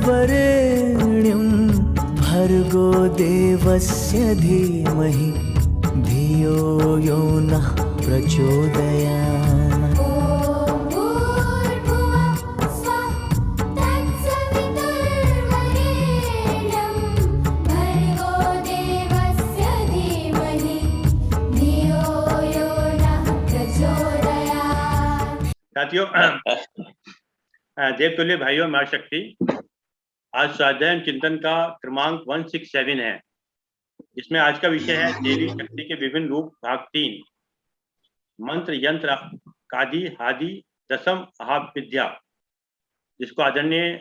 वरेण्यं भर्गो देवस्य धीमहि धियो यो नः प्रचोदयात्। साथियों, देवतुल्य भाइयों, माँ शक्ति, आज स्वाध्याय चिंतन का क्रमांक 167 है, जिसमें आज का विषय है देवी शक्ति के विभिन्न रूप, भाग 3, मंत्र यंत्र कादि हादि दसम महाविद्या, जिसको आदरणीय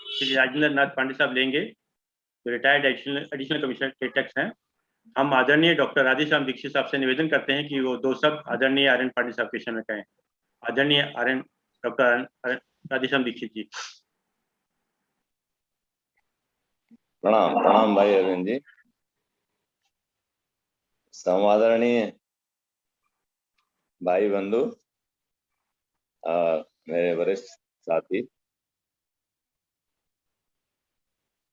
श्री राजेंद्र नाथ पांडे साहब लेंगे, जो रिटायर्ड एडिशनल कमिश्नर के टेक्स हैं। हम आदरणीय डॉक्टर राधेश्याम दीक्षित साहब से निवेदन करते हैं कि वो दो शब्द आदरणीय आर एन पांडे साहब के समय कहें। आदरणीय डॉक्टर राधेश्याम दीक्षित जी। प्रणाम प्रणाम भाई अरविंद जी। समादरणीय भाई बंधु, मेरे वरिष्ठ साथी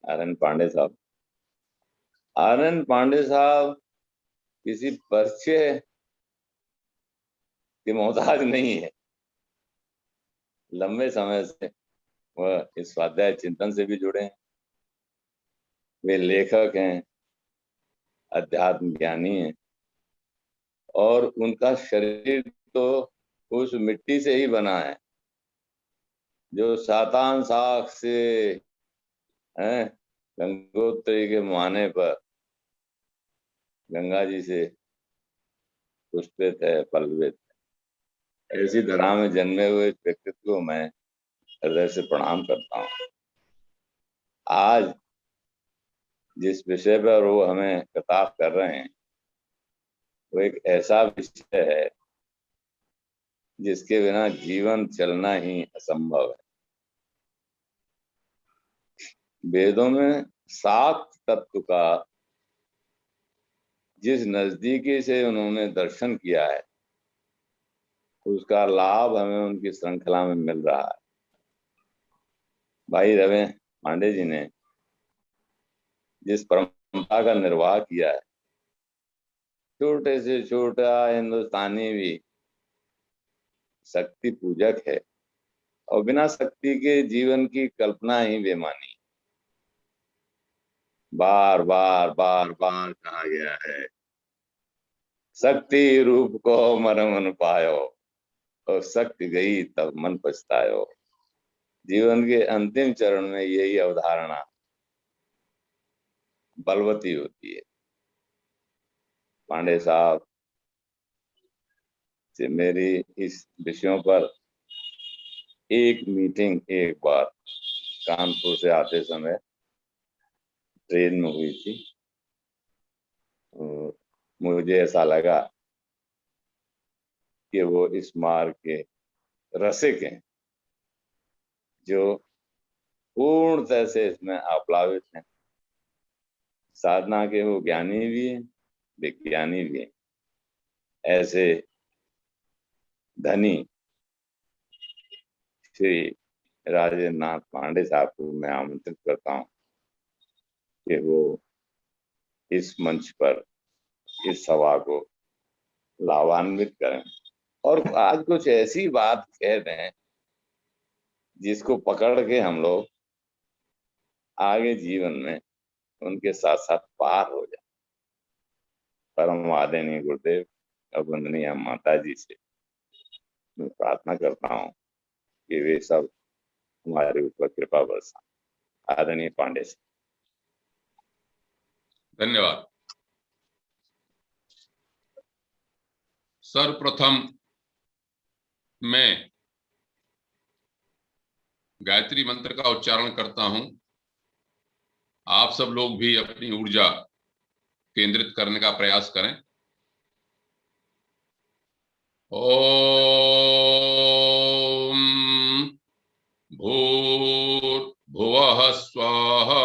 आर एन पांडे साहब। आर एन पांडे साहब किसी परिचय के मोहताज नहीं है। लंबे समय से वह इस स्वाध्याय चिंतन से भी जुड़े हैं। वे लेखक हैं, अध्यात्म ज्ञानी हैं, और उनका शरीर तो उस मिट्टी से ही बना है जो सातान साख से हैं, गंगोत्री के मुहाने पर गंगा जी से पुष्पित है, पल्लवित है। ऐसी धरा में जन्मे हुए व्यक्तित्व को मैं हृदय से प्रणाम करता हूँ। आज जिस विषय पर वो हमें कतार कर रहे हैं, वो एक ऐसा विषय है जिसके बिना जीवन चलना ही असंभव है। वेदों में 7 तत्व का जिस नजदीकी से उन्होंने दर्शन किया है, उसका लाभ हमें उनकी श्रृंखला में मिल रहा है। भाई रवि पांडे जी ने जिस परंपरा का निर्वाह किया है, छोटे से छोटा हिंदुस्तानी भी शक्ति पूजक है, और बिना शक्ति के जीवन की कल्पना ही बेमानी। बार बार बार बार कहा गया है, शक्ति रूप को मरम न पायो, और शक्ति गई तब मन पछतायो। जीवन के अंतिम चरण में यही अवधारणा बलवती होती है। पांडे साहब से मेरी इस विषयों पर एक मीटिंग एक बार कानपुर से आते समय ट्रेन में हुई थी। मुझे ऐसा लगा कि वो इस मार्ग के रसिक हैं, जो पूर्णतः से इसमें आप्लावित हैं। साधना के वो ज्ञानी भी हैं, विज्ञानी भी हैं। ऐसे धनी श्री राजेंद्र नाथ पांडे साहब को मैं आमंत्रित करता हूँ कि वो इस मंच पर इस सभा को लाभान्वित करें, और आज कुछ ऐसी बात कह दें जिसको पकड़ के हम लोग आगे जीवन में उनके साथ साथ पार हो जाए। परम आदरणीय गुरुदेव और वंदनीय माता जी से मैं प्रार्थना करता हूँ कि वे सब हमारे ऊपर कृपा बरसा। आदरणीय पांडे से धन्यवाद। सर्वप्रथम मैं गायत्री मंत्र का उच्चारण करता हूं। आप सब लोग भी अपनी ऊर्जा केंद्रित करने का प्रयास करें। ओम भूर्भुवः स्वाहा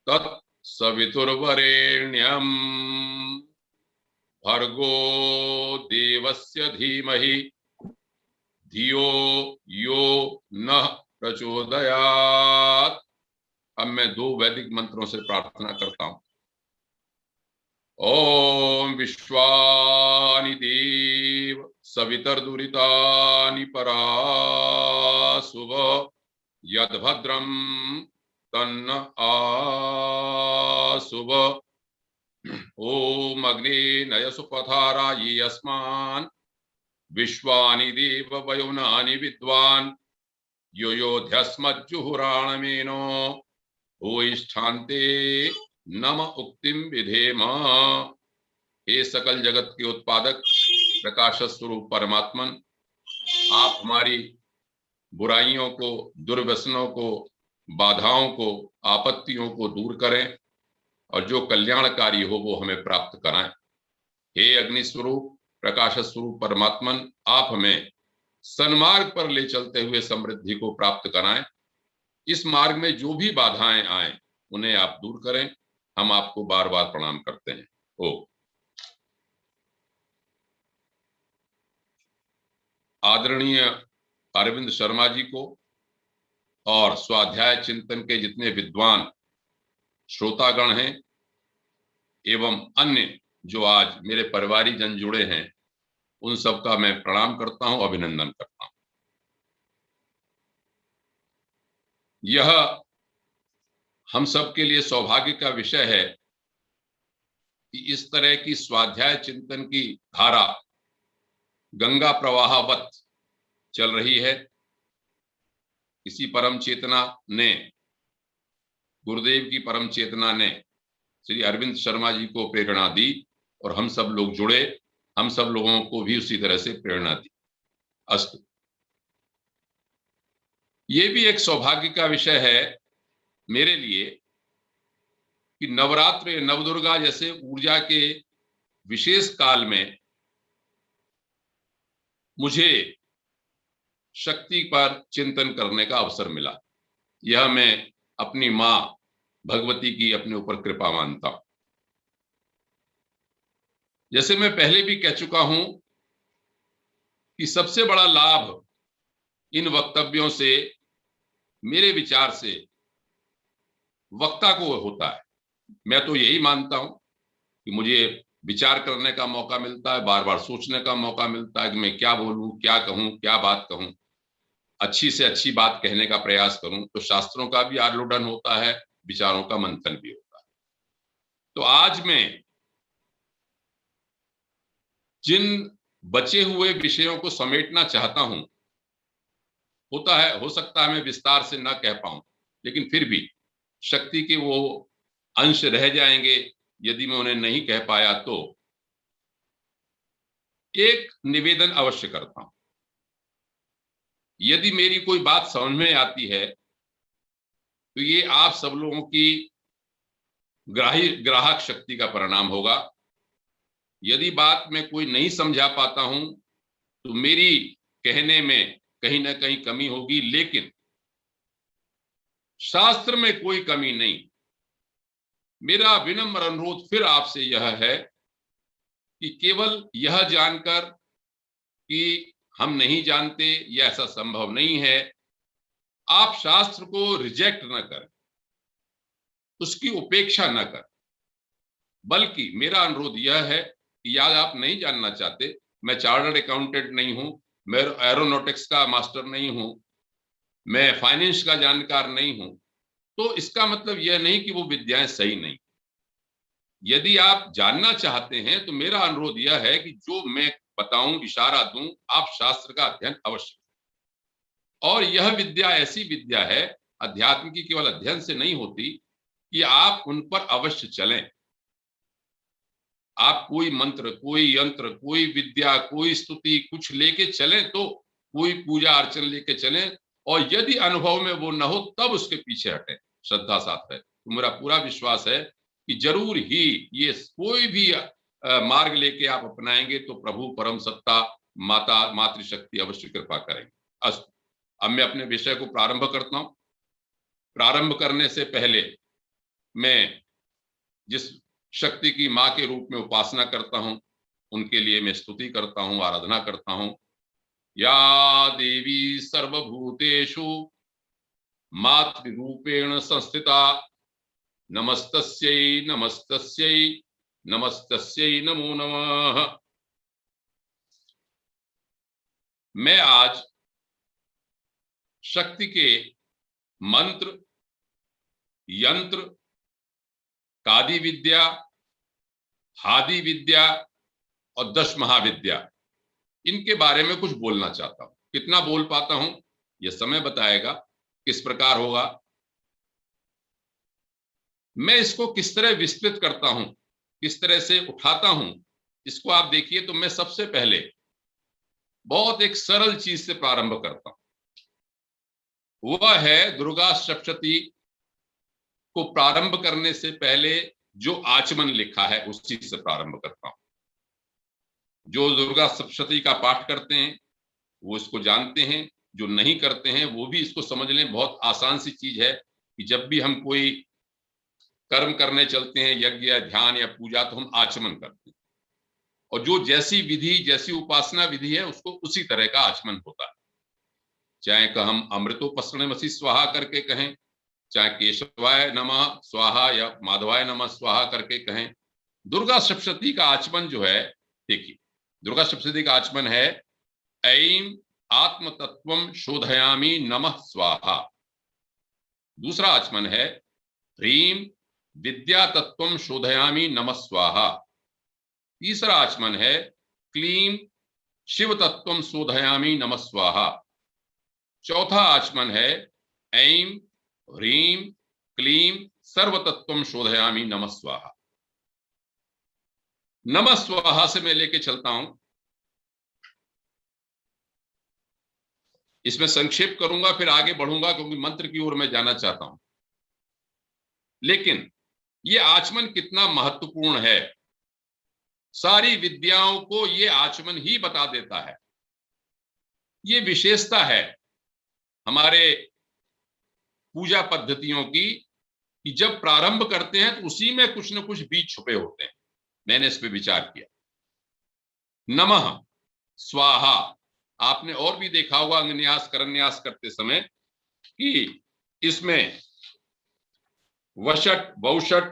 तत्सवितुर्वरेण्यं भर्गो देवस्य धीमहि धियो यो नः प्रचोदयात्। अब मैं 2 वैदिक मंत्रों से प्रार्थना करता हूं। ओम विश्वानि देव सवितर्दुरितानि परासुव यद्भद्रं तन्न आसुव। ओम अग्ने नयसु पथारायि अस्मान् विश्वानि देव वयुनानि विद्वान् यो योध्यस्मज्जुहुराणमेनो भूयिष्ठान्ते नम उक्तिम विधेम। हे सकल जगत के उत्पादक प्रकाश स्वरूप परमात्मन, आप हमारी बुराइयों को, दुर्व्यसनों को, बाधाओं को, आपत्तियों को दूर करें और जो कल्याणकारी हो वो हमें प्राप्त कराएं। हे अग्नि स्वरूप प्रकाश स्वरूप परमात्मन, आप हमें सन्मार्ग पर ले चलते हुए समृद्धि को प्राप्त कराएं। इस मार्ग में जो भी बाधाएं आए उन्हें आप दूर करें। हम आपको बार बार प्रणाम करते हैं। ओ आदरणीय अरविंद शर्मा जी को और स्वाध्याय चिंतन के जितने विद्वान श्रोतागण हैं एवं अन्य जो आज मेरे परिवारीजन जुड़े हैं, उन सबका मैं प्रणाम करता हूं, अभिनंदन करता हूं। यह हम सबके लिए सौभाग्य का विषय है कि इस तरह की स्वाध्याय चिंतन की धारा गंगा प्रवाहवत चल रही है। किसी परम चेतना ने, गुरुदेव की परम चेतना ने श्री अरविंद शर्मा जी को प्रेरणा दी और हम सब लोग जुड़े, हम सब लोगों को भी उसी तरह से प्रेरणा दी। अस्तु। ये भी एक सौभाग्य का विषय है मेरे लिए कि नवरात्र, नवदुर्गा जैसे ऊर्जा के विशेष काल में मुझे शक्ति पर चिंतन करने का अवसर मिला। यह मैं अपनी मां भगवती की अपने ऊपर कृपा मानता हूं। जैसे मैं पहले भी कह चुका हूं कि सबसे बड़ा लाभ इन वक्तव्यों से मेरे विचार से वक्ता को होता है। मैं तो यही मानता हूं कि मुझे विचार करने का मौका मिलता है, बार बार सोचने का मौका मिलता है कि मैं क्या बोलूं, क्या कहूं, क्या बात कहूं, अच्छी से अच्छी बात कहने का प्रयास करूं। तो शास्त्रों का भी आलोडन होता है, विचारों का मंथन भी होता है। तो आज मैं जिन बचे हुए विषयों को समेटना चाहता हूं, हो सकता है मैं विस्तार से ना कह पाऊं, लेकिन फिर भी शक्ति के वो अंश रह जाएंगे यदि मैं उन्हें नहीं कह पाया तो। एक निवेदन अवश्य करता हूं, यदि मेरी कोई बात समझ में आती है तो ये आप सब लोगों की ग्राहक शक्ति का परिणाम होगा। यदि बात में कोई नहीं समझा पाता हूं तो मेरी कहने में कहीं ना कहीं कमी होगी, लेकिन शास्त्र में कोई कमी नहीं। मेरा विनम्र अनुरोध फिर आपसे यह है कि केवल यह जानकर कि हम नहीं जानते या ऐसा संभव नहीं है, आप शास्त्र को रिजेक्ट न करें, उसकी उपेक्षा न करें। बल्कि मेरा अनुरोध यह है कि याद आप नहीं जानना चाहते, मैं चार्टर्ड अकाउंटेंट नहीं हूं, मैं एरोनॉटिक्स का मास्टर नहीं हूं, मैं फाइनेंस का जानकार नहीं हूं, तो इसका मतलब यह नहीं कि वो विद्याएं सही नहीं। यदि आप जानना चाहते हैं तो मेरा अनुरोध यह है कि जो मैं बताऊं, इशारा दूं, आप शास्त्र का अध्ययन अवश्य करें। और यह विद्या ऐसी विद्या है, अध्यात्म की केवल अध्ययन से नहीं होती, कि आप उन पर अवश्य चलें। आप कोई मंत्र, कोई यंत्र, कोई विद्या, कोई स्तुति कुछ लेके चलें, तो कोई पूजा अर्चन लेके चलें, और यदि अनुभव में वो न हो तब उसके पीछे हटें, श्रद्धा साथ है। तो मेरा पूरा विश्वास है कि जरूर ही ये कोई भी मार्ग लेके आप अपनाएंगे तो प्रभु परम सत्ता माता मातृशक्ति अवश्य कृपा करेंगे। अस्तु। अब मैं अपने विषय को प्रारंभ करता हूं। प्रारंभ करने से पहले मैं जिस शक्ति की मां के रूप में उपासना करता हूं, उनके लिए मैं स्तुति करता हूं, आराधना करता हूं। या देवी सर्वभूतेषु मातृरूपेण संस्थिता नमस्तस्यै नमस्तस्यै नमस्तस्यै नमो नमः। मैं आज शक्ति के मंत्र, यंत्र, कादि विद्या, हादि विद्या और 10 महाविद्या, इनके बारे में कुछ बोलना चाहता हूं। कितना बोल पाता हूं यह समय बताएगा किस प्रकार होगा। मैं इसको किस तरह विस्तृत करता हूं, किस तरह से उठाता हूं, इसको आप देखिए। तो मैं सबसे पहले बहुत एक सरल चीज से प्रारंभ करता हूं, वह है दुर्गा सप्तशती को प्रारंभ करने से पहले जो आचमन लिखा है उस चीज से प्रारंभ करता हूं। जो दुर्गा सप्तशती का पाठ करते हैं वो इसको जानते हैं, जो नहीं करते हैं वो भी इसको समझ लें। बहुत आसान सी चीज है कि जब भी हम कोई कर्म करने चलते हैं, यज्ञ या ध्यान या पूजा, तो हम आचमन करते हैं, और जो जैसी विधि, जैसी उपासना विधि है उसको उसी तरह का आचमन होता है। चाहे कि हम अमृतोपस्रणमसि स्वाहा करके कहें, चाहे केशवाय नमः स्वाहा या माधवाय नमः स्वाहा करके कहें। दुर्गा सप्तशती का आचमन जो है, देखिए दुर्गा सप्तशती का आचमन है ऐं आत्म तत्वम शोधयामि नमः स्वाहा। दूसरा आचमन है ह्रीं विद्या तत्वम शोधयामि नमः स्वाहा। तीसरा आचमन है क्लीं शिव तत्वम शोधयामि नमः स्वाहा। चौथा आचमन है ऐं ह्रीं क्लीं सर्व तत्वम शोधयामि नमः स्वाहा। नमः स्वाहा से मैं लेके चलता हूं, इसमें संक्षेप करूंगा फिर आगे बढ़ूंगा, क्योंकि मंत्र की ओर मैं जाना चाहता हूं। लेकिन यह आचमन कितना महत्वपूर्ण है, सारी विद्याओं को यह आचमन ही बता देता है। ये विशेषता है हमारे पूजा पद्धतियों की कि जब प्रारंभ करते हैं तो उसी में कुछ न कुछ बीज छुपे होते हैं। मैंने इस पे विचार किया। नमः स्वाहा, आपने और भी देखा होगा अंगन्यास करन्यास करते समय कि इसमें वषट, वौषट,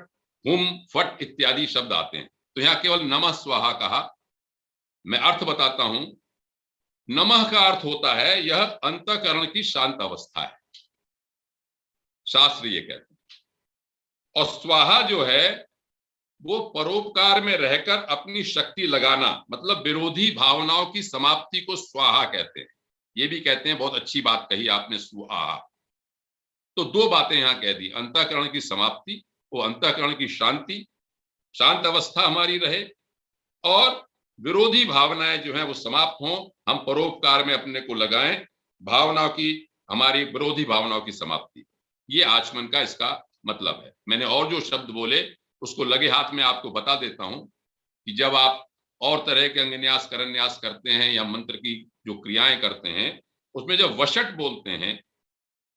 हुम, फट इत्यादि शब्द आते हैं। तो यहां केवल नमः स्वाहा कहा। मैं अर्थ बताता हूं। नमः का अर्थ होता है यह अंतःकरण की शांत अवस्था है, शास्त्र ये कहते हैं। और स्वाहा जो है वो परोपकार में रहकर अपनी शक्ति लगाना, मतलब विरोधी भावनाओं की समाप्ति को स्वाहा कहते हैं। ये भी कहते हैं, बहुत अच्छी बात कही आपने, स्वाहा। तो दो बातें यहां कह दी, अंतःकरण की समाप्ति, वो अंतःकरण की शांति, शांत अवस्था हमारी रहे, और विरोधी भावनाएं जो हैं वो समाप्त हों, हम परोपकार में अपने को लगाएं, भावनाओं की, हमारी विरोधी भावनाओं की समाप्ति। ये आचमन का इसका मतलब है। मैंने और जो शब्द बोले उसको लगे हाथ में आपको बता देता हूं कि जब आप और तरह के अंगन्यास करन्यास करते हैं या मंत्र की जो क्रियाएं करते हैं, उसमें जब वषट बोलते हैं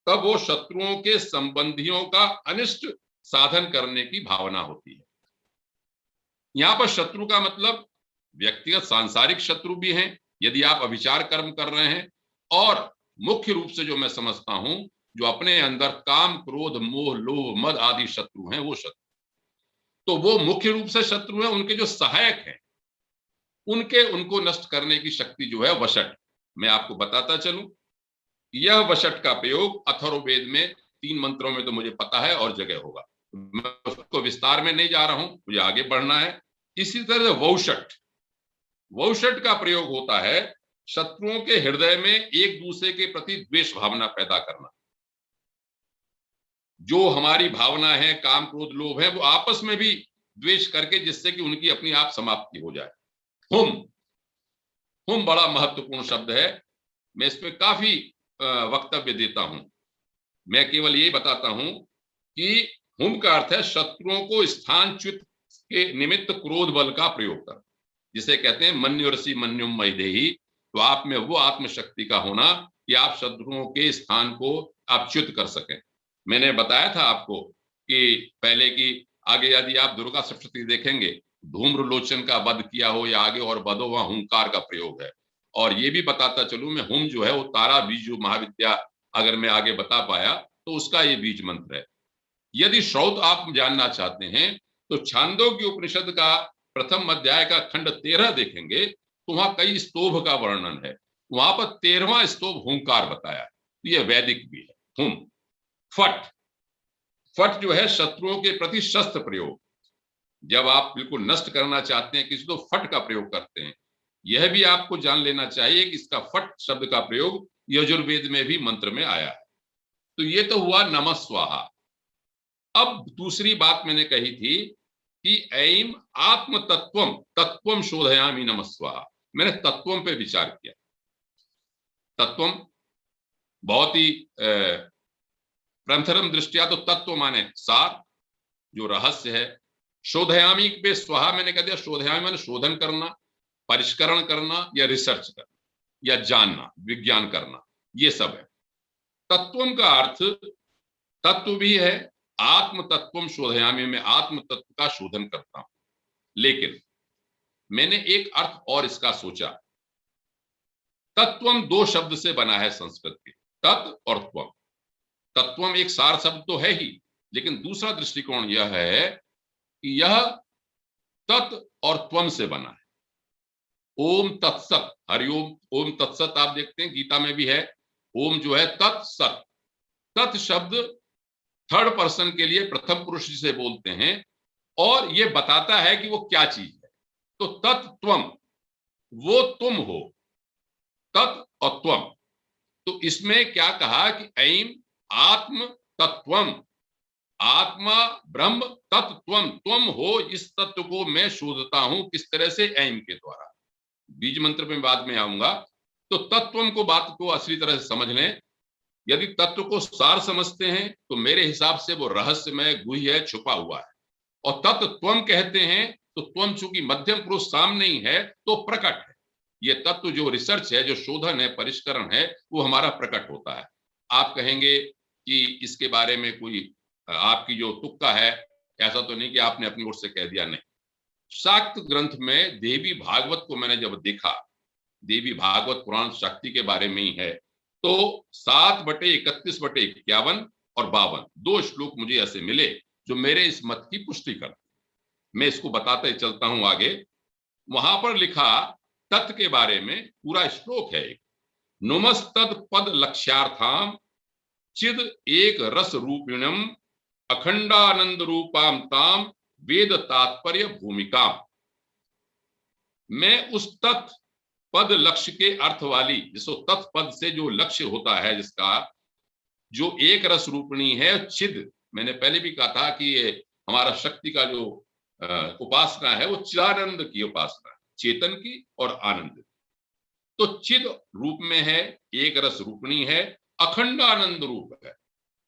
तब वो शत्रुओं के संबंधियों का अनिष्ट साधन करने की भावना होती है। यहां पर शत्रु का मतलब व्यक्तिगत सांसारिक शत्रु भी हैं, यदि आप अभिचार कर्म कर रहे हैं, और मुख्य रूप से जो मैं समझता हूं, जो अपने अंदर काम, क्रोध, मोह, लोभ, मद आदि शत्रु हैं, वो शत्रु, तो वो मुख्य रूप से शत्रु हैं। उनके जो सहायक हैं उनको नष्ट करने की शक्ति जो है वषट। मैं आपको बताता चलूं, यह वषट का प्रयोग अथर्ववेद में 3 मंत्रों में तो मुझे पता है और जगह होगा, मैं उसको विस्तार में नहीं जा रहा हूं, मुझे आगे बढ़ना है। इसी तरह वौषट का प्रयोग होता है शत्रुओं के हृदय में एक दूसरे के प्रति द्वेष भावना पैदा करना। जो हमारी भावना है, काम, क्रोध, लोभ है, वो आपस में भी द्वेष करके, जिससे कि उनकी अपनी आप समाप्ति हो जाए। हुम बड़ा महत्वपूर्ण शब्द है। मैं इसमें काफी वक्तव्य देता हूं। मैं केवल यही बताता हूं कि हुम का अर्थ है शत्रुओं को स्थानच्युत के निमित्त क्रोध बल का प्रयोग कर, जिसे कहते हैं मन्युरसी मन्युम मयदेही। तो आप में वो आत्मशक्ति का होना कि आप शत्रुओं के स्थान को आप च्युत कर सकें। मैंने बताया था आपको कि पहले की आगे यदि आप दुर्गा सप्तशती देखेंगे, धूम्र लोचन का वध किया हो या आगे और वधो, वहां हुंकार का प्रयोग है। और ये भी बताता चलूं मैं, हुम जो है वो तारा बीजू महाविद्या, अगर मैं आगे बता पाया तो उसका ये बीज मंत्र है। यदि श्रौत आप जानना चाहते हैं तो छांदोग्य उपनिषद का प्रथम अध्याय का खंड 13 देखेंगे तो वहां कई स्तोभ का वर्णन है। वहां पर 13वां स्तोभ हुंकार बताया, ये वैदिक भी है। हुम, फट, फट जो है शत्रुओं के प्रति शस्त्र प्रयोग, जब आप बिल्कुल नष्ट करना चाहते हैं किसी तो फट का प्रयोग करते हैं। यह भी आपको जान लेना चाहिए कि इसका फट शब्द का प्रयोग यजुर्वेद में भी मंत्र में आया है। तो ये तो हुआ नमः स्वाहा। अब दूसरी बात मैंने कही थी कि ऐम आत्म तत्वम तत्वम शोधयामि नमः स्वाहा। मैंने तत्वम पे विचार किया। तत्वम बहुत ही प्रंथरम दृष्टिया तो तत्व माने सार, जो रहस्य है। शोधयामी पे स्वाहा मैंने कह दिया। शोधयामी माने शोधन करना, परिष्करण करना या रिसर्च करना या जानना, विज्ञान करना, ये सब है। तत्वम का अर्थ तत्व भी है। आत्म तत्वम शोधयामी में आत्म तत्व का शोधन करता हूं। लेकिन मैंने एक अर्थ और इसका सोचा। तत्वम दो शब्द से बना है संस्कृत के, तत् और त्वम। तत्वम एक सार शब्द तो है ही, लेकिन दूसरा दृष्टिकोण यह है कि यह तत् और त्वम से बना है। ओम तत्सत, हरिओम, ओम तत्सत आप देखते हैं गीता में भी है। ओम जो है तत्सत, तत् शब्द थर्ड पर्सन के लिए प्रथम पुरुष जिसे बोलते हैं और यह बताता है कि वो क्या चीज है। तो तत्त्वम, वो तुम हो, तत् और त्वम। तो इसमें क्या कहा कि ऐम आत्म तत्वम, आत्मा ब्रह्म तत्त्वम, तुम हो, इस तत्व को मैं शोधता हूं। किस तरह से? ऐम के द्वारा। बीज मंत्र में बाद में आऊंगा। तो तत्वम को बात को असली तरह से समझ लें। यदि तत्व को सार समझते हैं तो मेरे हिसाब से वो रहस्यमय, गुह्य है, छुपा हुआ है। और तत्त्वम कहते हैं तो त्वम चूंकि मध्यम पुरुष सामने ही है तो प्रकट है। ये तत्व जो रिसर्च है, जो शोधन है, परिष्करण है, वो हमारा प्रकट होता है। आप कहेंगे कि इसके बारे में कोई आपकी जो तुक्का है, ऐसा तो नहीं कि आपने अपनी ओर से कह दिया, नहीं। शाक्त ग्रंथ में देवी भागवत को मैंने जब देखा, देवी भागवत पुराण शक्ति के बारे में ही है, तो 7/31/51 और 52 दो श्लोक मुझे ऐसे मिले जो मेरे इस मत की पुष्टि करते। मैं इसको बताते चलता हूं आगे। वहां पर लिखा तत् के बारे में पूरा श्लोक है। नुमस्तद पद लक्ष्यार्थाम चिद एक रस रूपिणम अखंडानंद रूपाम ताम वेद तात्पर्य भूमिका। मैं उस तत् पद लक्ष्य के अर्थ वाली, जिसको तत्पद से जो लक्ष्य होता है, जिसका जो एक रस रूपणी है, चिद, मैंने पहले भी कहा था कि ये हमारा शक्ति का जो उपासना है वो चिदानंद की उपासना है, चेतन की और आनंद की। तो चिद रूप में है, एक रस रूपणी है, अखंड आनंद रूप है,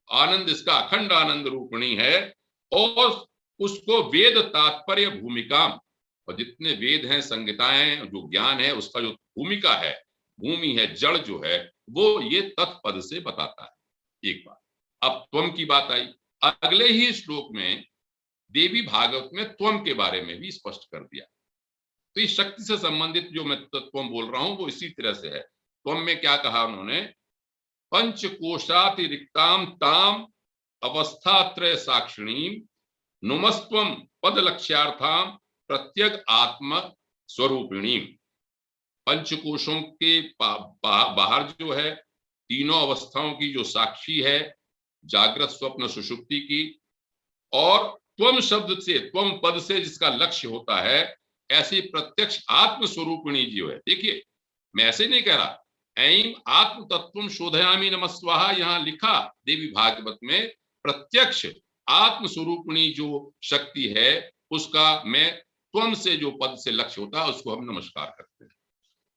आनंद इसका अखंड आनंद रूपणी है। और उसको वेद तात्पर्य भूमिका, और जितने वेद हैं, संहिताएं, जो ज्ञान है, उसका जो भूमिका है, भूमि है, जड़ जो है, वो ये तत्पद से बताता है। एक बात। अब त्वम की बात आई। अगले ही श्लोक में देवी भागवत में त्वम के बारे में भी स्पष्ट कर दिया। तो इस शक्ति से संबंधित जो मैं त्वम बोल रहा हूं वो इसी तरह से है। त्वम में क्या कहा उन्होंने? पंचकोशातिरिक्ताम ताम अवस्थात्रय साक्षिणीम नुमस्त्वम पद लक्ष्यार्थाम प्रत्यग आत्म स्वरूपिणी। पंचकोशों के बाहर जो है, तीनों अवस्थाओं की जो साक्षी है, जागृत, स्वप्न, सुषुप्ति की, और त्वम शब्द से, त्वम पद से जिसका लक्ष्य होता है, ऐसी प्रत्यक्ष आत्म स्वरूपिणी जो है। देखिए, मैं ऐसे नहीं कह रहा ऐम आत्म तत्वम शोधयामी नमः स्वाहा, यहां लिखा देवी भागवत में प्रत्यक्ष आत्म स्वरूपिणी जो शक्ति है, उसका मैं त्वम से जो पद से लक्ष्य होता है उसको हम नमस्कार करते हैं।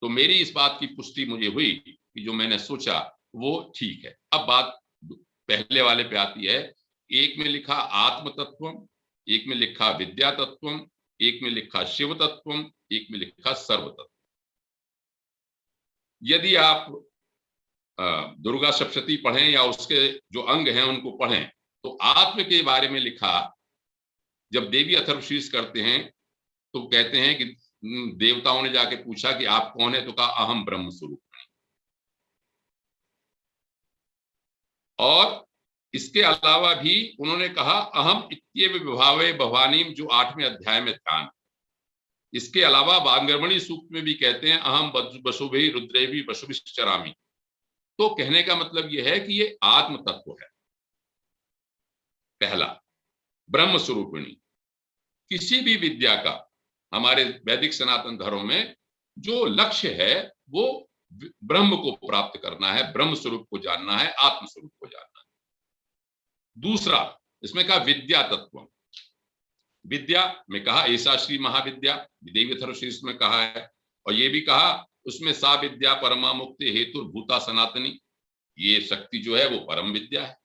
तो मेरी इस बात की पुष्टि मुझे हुई कि जो मैंने सोचा वो ठीक है। अब बात पहले वाले पे आती है। एक में लिखा आत्म तत्वम, एक में लिखा विद्या तत्वम, एक में लिखा शिव तत्वम, एक में लिखा सर्व तत्व। यदि आप दुर्गा सप्तशती पढ़ें या उसके जो अंग हैं उनको पढ़ें, तो आत्म के बारे में लिखा, जब देवी अथर्वशीष करते हैं तो कहते हैं कि देवताओं ने जाके पूछा कि आप कौन है, तो कहा अहम ब्रह्म स्वरूप। और इसके अलावा भी उन्होंने कहा अहम इत्येव विभावे भवानीम, जो 8वें अध्याय में ध्यान। इसके अलावा बांगरमणि सूक्त में भी कहते हैं अहम वसुभि रुद्रेभि वसुभिश्चरामि। तो कहने का मतलब यह है कि ये आत्म तत्व है। पहला, ब्रह्म स्वरूपिणी। किसी भी विद्या का हमारे वैदिक सनातन धर्म में जो लक्ष्य है वो ब्रह्म को प्राप्त करना है, ब्रह्म स्वरूप को जानना है, आत्म स्वरूप को जानना है। दूसरा, इसमें कहा विद्या तत्व। विद्या में कहा ऐसा श्री महाविद्या, देवीथर्वशीर्ष में कहा है, और ये भी कहा उसमें सा विद्या परमा मुक्ति हेतु भूता सनातनी, ये शक्ति जो है वो परम विद्या है।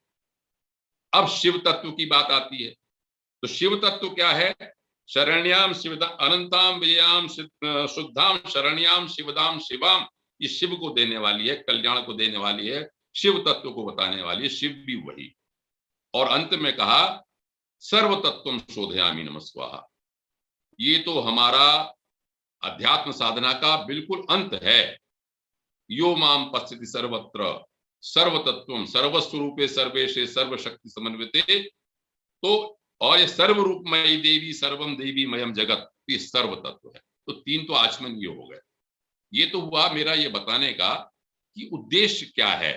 अब शिव तत्व की बात आती है, तो शिव तत्व क्या है? शरण्याम शिवदा अनंताम विजयाम शुद्धाम शरण्याम शिवदाम शिवाम, ये शिव को देने वाली है, कल्याण को देने वाली है, शिव तत्व को बताने वाली है, शिव भी वही। और अंत में कहा सर्व तत्वम शोधयामि नमस्वाहा, ये तो हमारा अध्यात्म साधना का बिल्कुल अंत है। यो माम पश्यति सर्वत्र सर्व तत्वम सर्वस्वरूपे सर्वेशे सर्वशक्ति समन्विते, तो और ये सर्वरूपमयी देवी सर्वम देवी मयम जगत, ये सर्व तत्व है। तो तीन तो आचमन ये हो गए। ये तो हुआ मेरा ये बताने का कि उद्देश्य क्या है।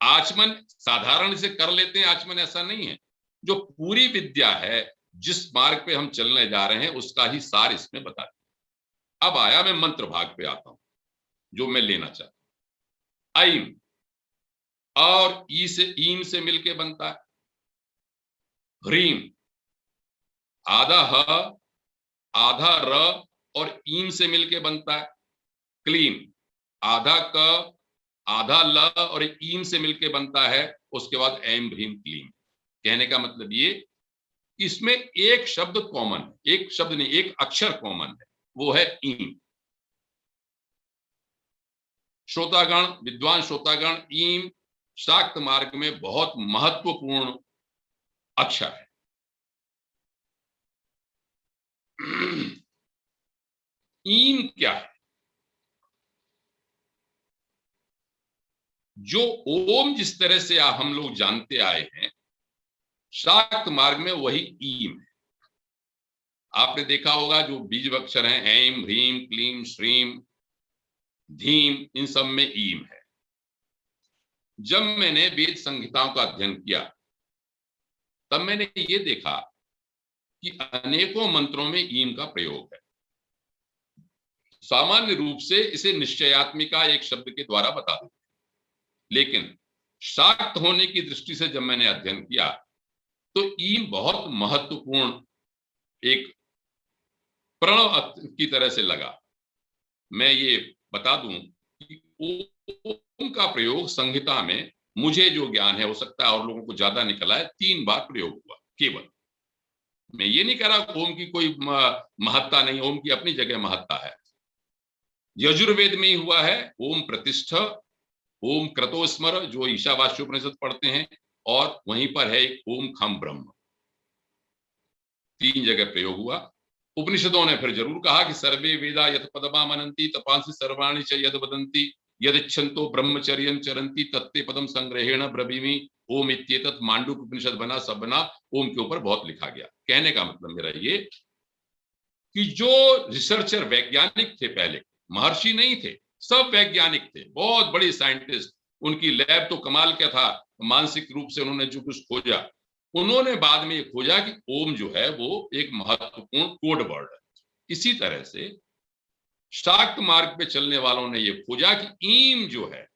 आचमन साधारण से कर लेते हैं, आचमन ऐसा नहीं है। जो पूरी विद्या है, जिस मार्ग पे हम चलने जा रहे हैं, उसका ही सार इसमें बता दिया। अब आया मैं मंत्र भाग पे आता हूं, जो मैं लेना चाहता हूं। ऐम और ई से ईम से मिलके बनता है। ह्रीम आधा ह आधा र और ईम से मिलके बनता है। क्लीम आधा क आधा ल और ईम से मिलके बनता है। उसके बाद ऐम भ्रीम क्लीम। कहने का मतलब ये, इसमें एक शब्द कॉमन है, एक शब्द नहीं, एक अक्षर कॉमन है, वो है ईम। श्रोतागण, विद्वान श्रोतागण, ईम शाक्त मार्ग में बहुत महत्वपूर्ण अक्षर है। ईम क्या है? जो ओम जिस तरह से हम लोग जानते आए हैं, शाक्त मार्ग में वही ईम है। आपने देखा होगा जो बीज अक्षर हैं, ऐम ह्रीम क्लीम श्रीम धीम, इन सब में ईम है। जब मैंने वेद संहिताओं का अध्ययन किया, तब मैंने ये देखा कि अनेकों मंत्रों में ईम का प्रयोग है। सामान्य रूप से इसे निश्चयात्मिका एक शब्द के द्वारा बता देते, लेकिन शाक्त होने की दृष्टि से जब मैंने अध्ययन किया तो ईम बहुत महत्वपूर्ण एक प्रणव की तरह से लगा। मैं ये बता दूं कि ओम का प्रयोग संहिता में, मुझे जो ज्ञान है, हो सकता है और लोगों को ज्यादा निकला है, 3 बार प्रयोग हुआ केवल। मैं ये नहीं कह रहा ओम की कोई महत्ता नहीं, ओम की अपनी जगह महत्ता है। यजुर्वेद में ही हुआ है ओम प्रतिष्ठ, ओम क्रतोस्मर, जो ईशावास्योपनिषद पढ़ते हैं, और वहीं पर है एक ओम खम ब्रह्म। 3 जगह प्रयोग हुआ। उपनिषदों ने फिर जरूर कहा कि सर्वे वेदा यत पदमा मनंती तपांसि सर्वाणि च यद वदन्ति यदिच्छन्तो ब्रह्मचर्यं चरन्ति तत्ते पदम संग्रहेण ब्रवीमि ओम इत्येतत्। मांडुक उपनिषद बना, सब बना, ओम के ऊपर बहुत लिखा गया। कहने का मतलब मेरा ये कि जो रिसर्चर वैज्ञानिक थे, पहले महर्षि नहीं थे, सब वैज्ञानिक थे, बहुत बड़े साइंटिस्ट, उनकी लैब तो कमाल क्या था, मानसिक रूप से उन्होंने जो कुछ खोजा, उन्होंने बाद में ये खोजा कि ओम जो है वो एक महत्वपूर्ण कोड वर्ड है। इसी तरह से शाक्त मार्ग पे चलने वालों ने ये खोजा कि ईम जो है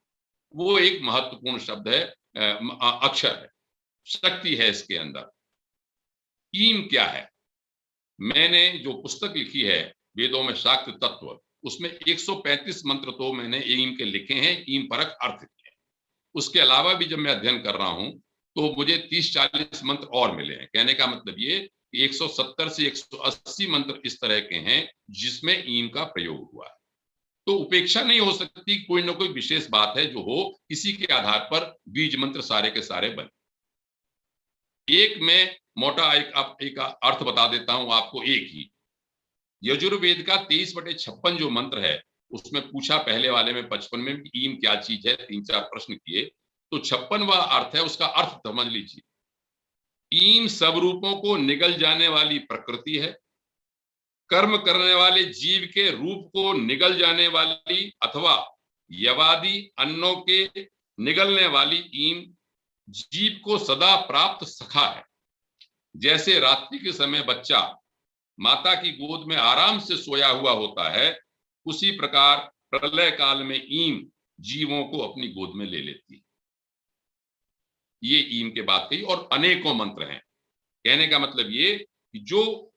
वो एक महत्वपूर्ण शब्द है, अक्षर है, शक्ति है इसके अंदर। ईम क्या है? मैंने जो पुस्तक लिखी है वेदों में शाक्त तत्व, उसमें 135 मंत्र तो मैंने ईम के लिखे हैं, ईम परक अर्थ के। उसके अलावा भी जब मैं अध्ययन कर रहा हूं तो मुझे 30-40 मंत्र और मिले हैं। कहने का मतलब ये कि 170 से 180 मंत्र इस तरह के हैं जिसमें ईम का प्रयोग हुआ है। तो उपेक्षा नहीं हो सकती, कोई ना कोई विशेष बात है जो हो, इसी के आधार पर बीज मंत्र सारे के सारे बने। एक मैं मोटा एक अर्थ बता देता हूं आपको, एक ही यजुर्वेद का 23/56 जो मंत्र है, उसमें पूछा पहले वाले में 55 में ईम क्या चीज है, 3-4 प्रश्न किए। तो 56वां अर्थ है, उसका अर्थ समझ लीजिए। ईम सब रूपों को निगल जाने वाली प्रकृति है। कर्म करने वाले जीव के रूप को निगल जाने वाली अथवा यवादि अन्नों के निगलने वाली ईम जीव को सदा प्राप्त सखा है। जैसे रात्रि के समय बच्चा माता की गोद में आराम से सोया हुआ होता है, उसी प्रकार प्रलय काल में ईम जीवों को अपनी गोद में ले लेती है। ये ईम के बात कही, और अनेकों मंत्र हैं। कहने का मतलब ये कि जो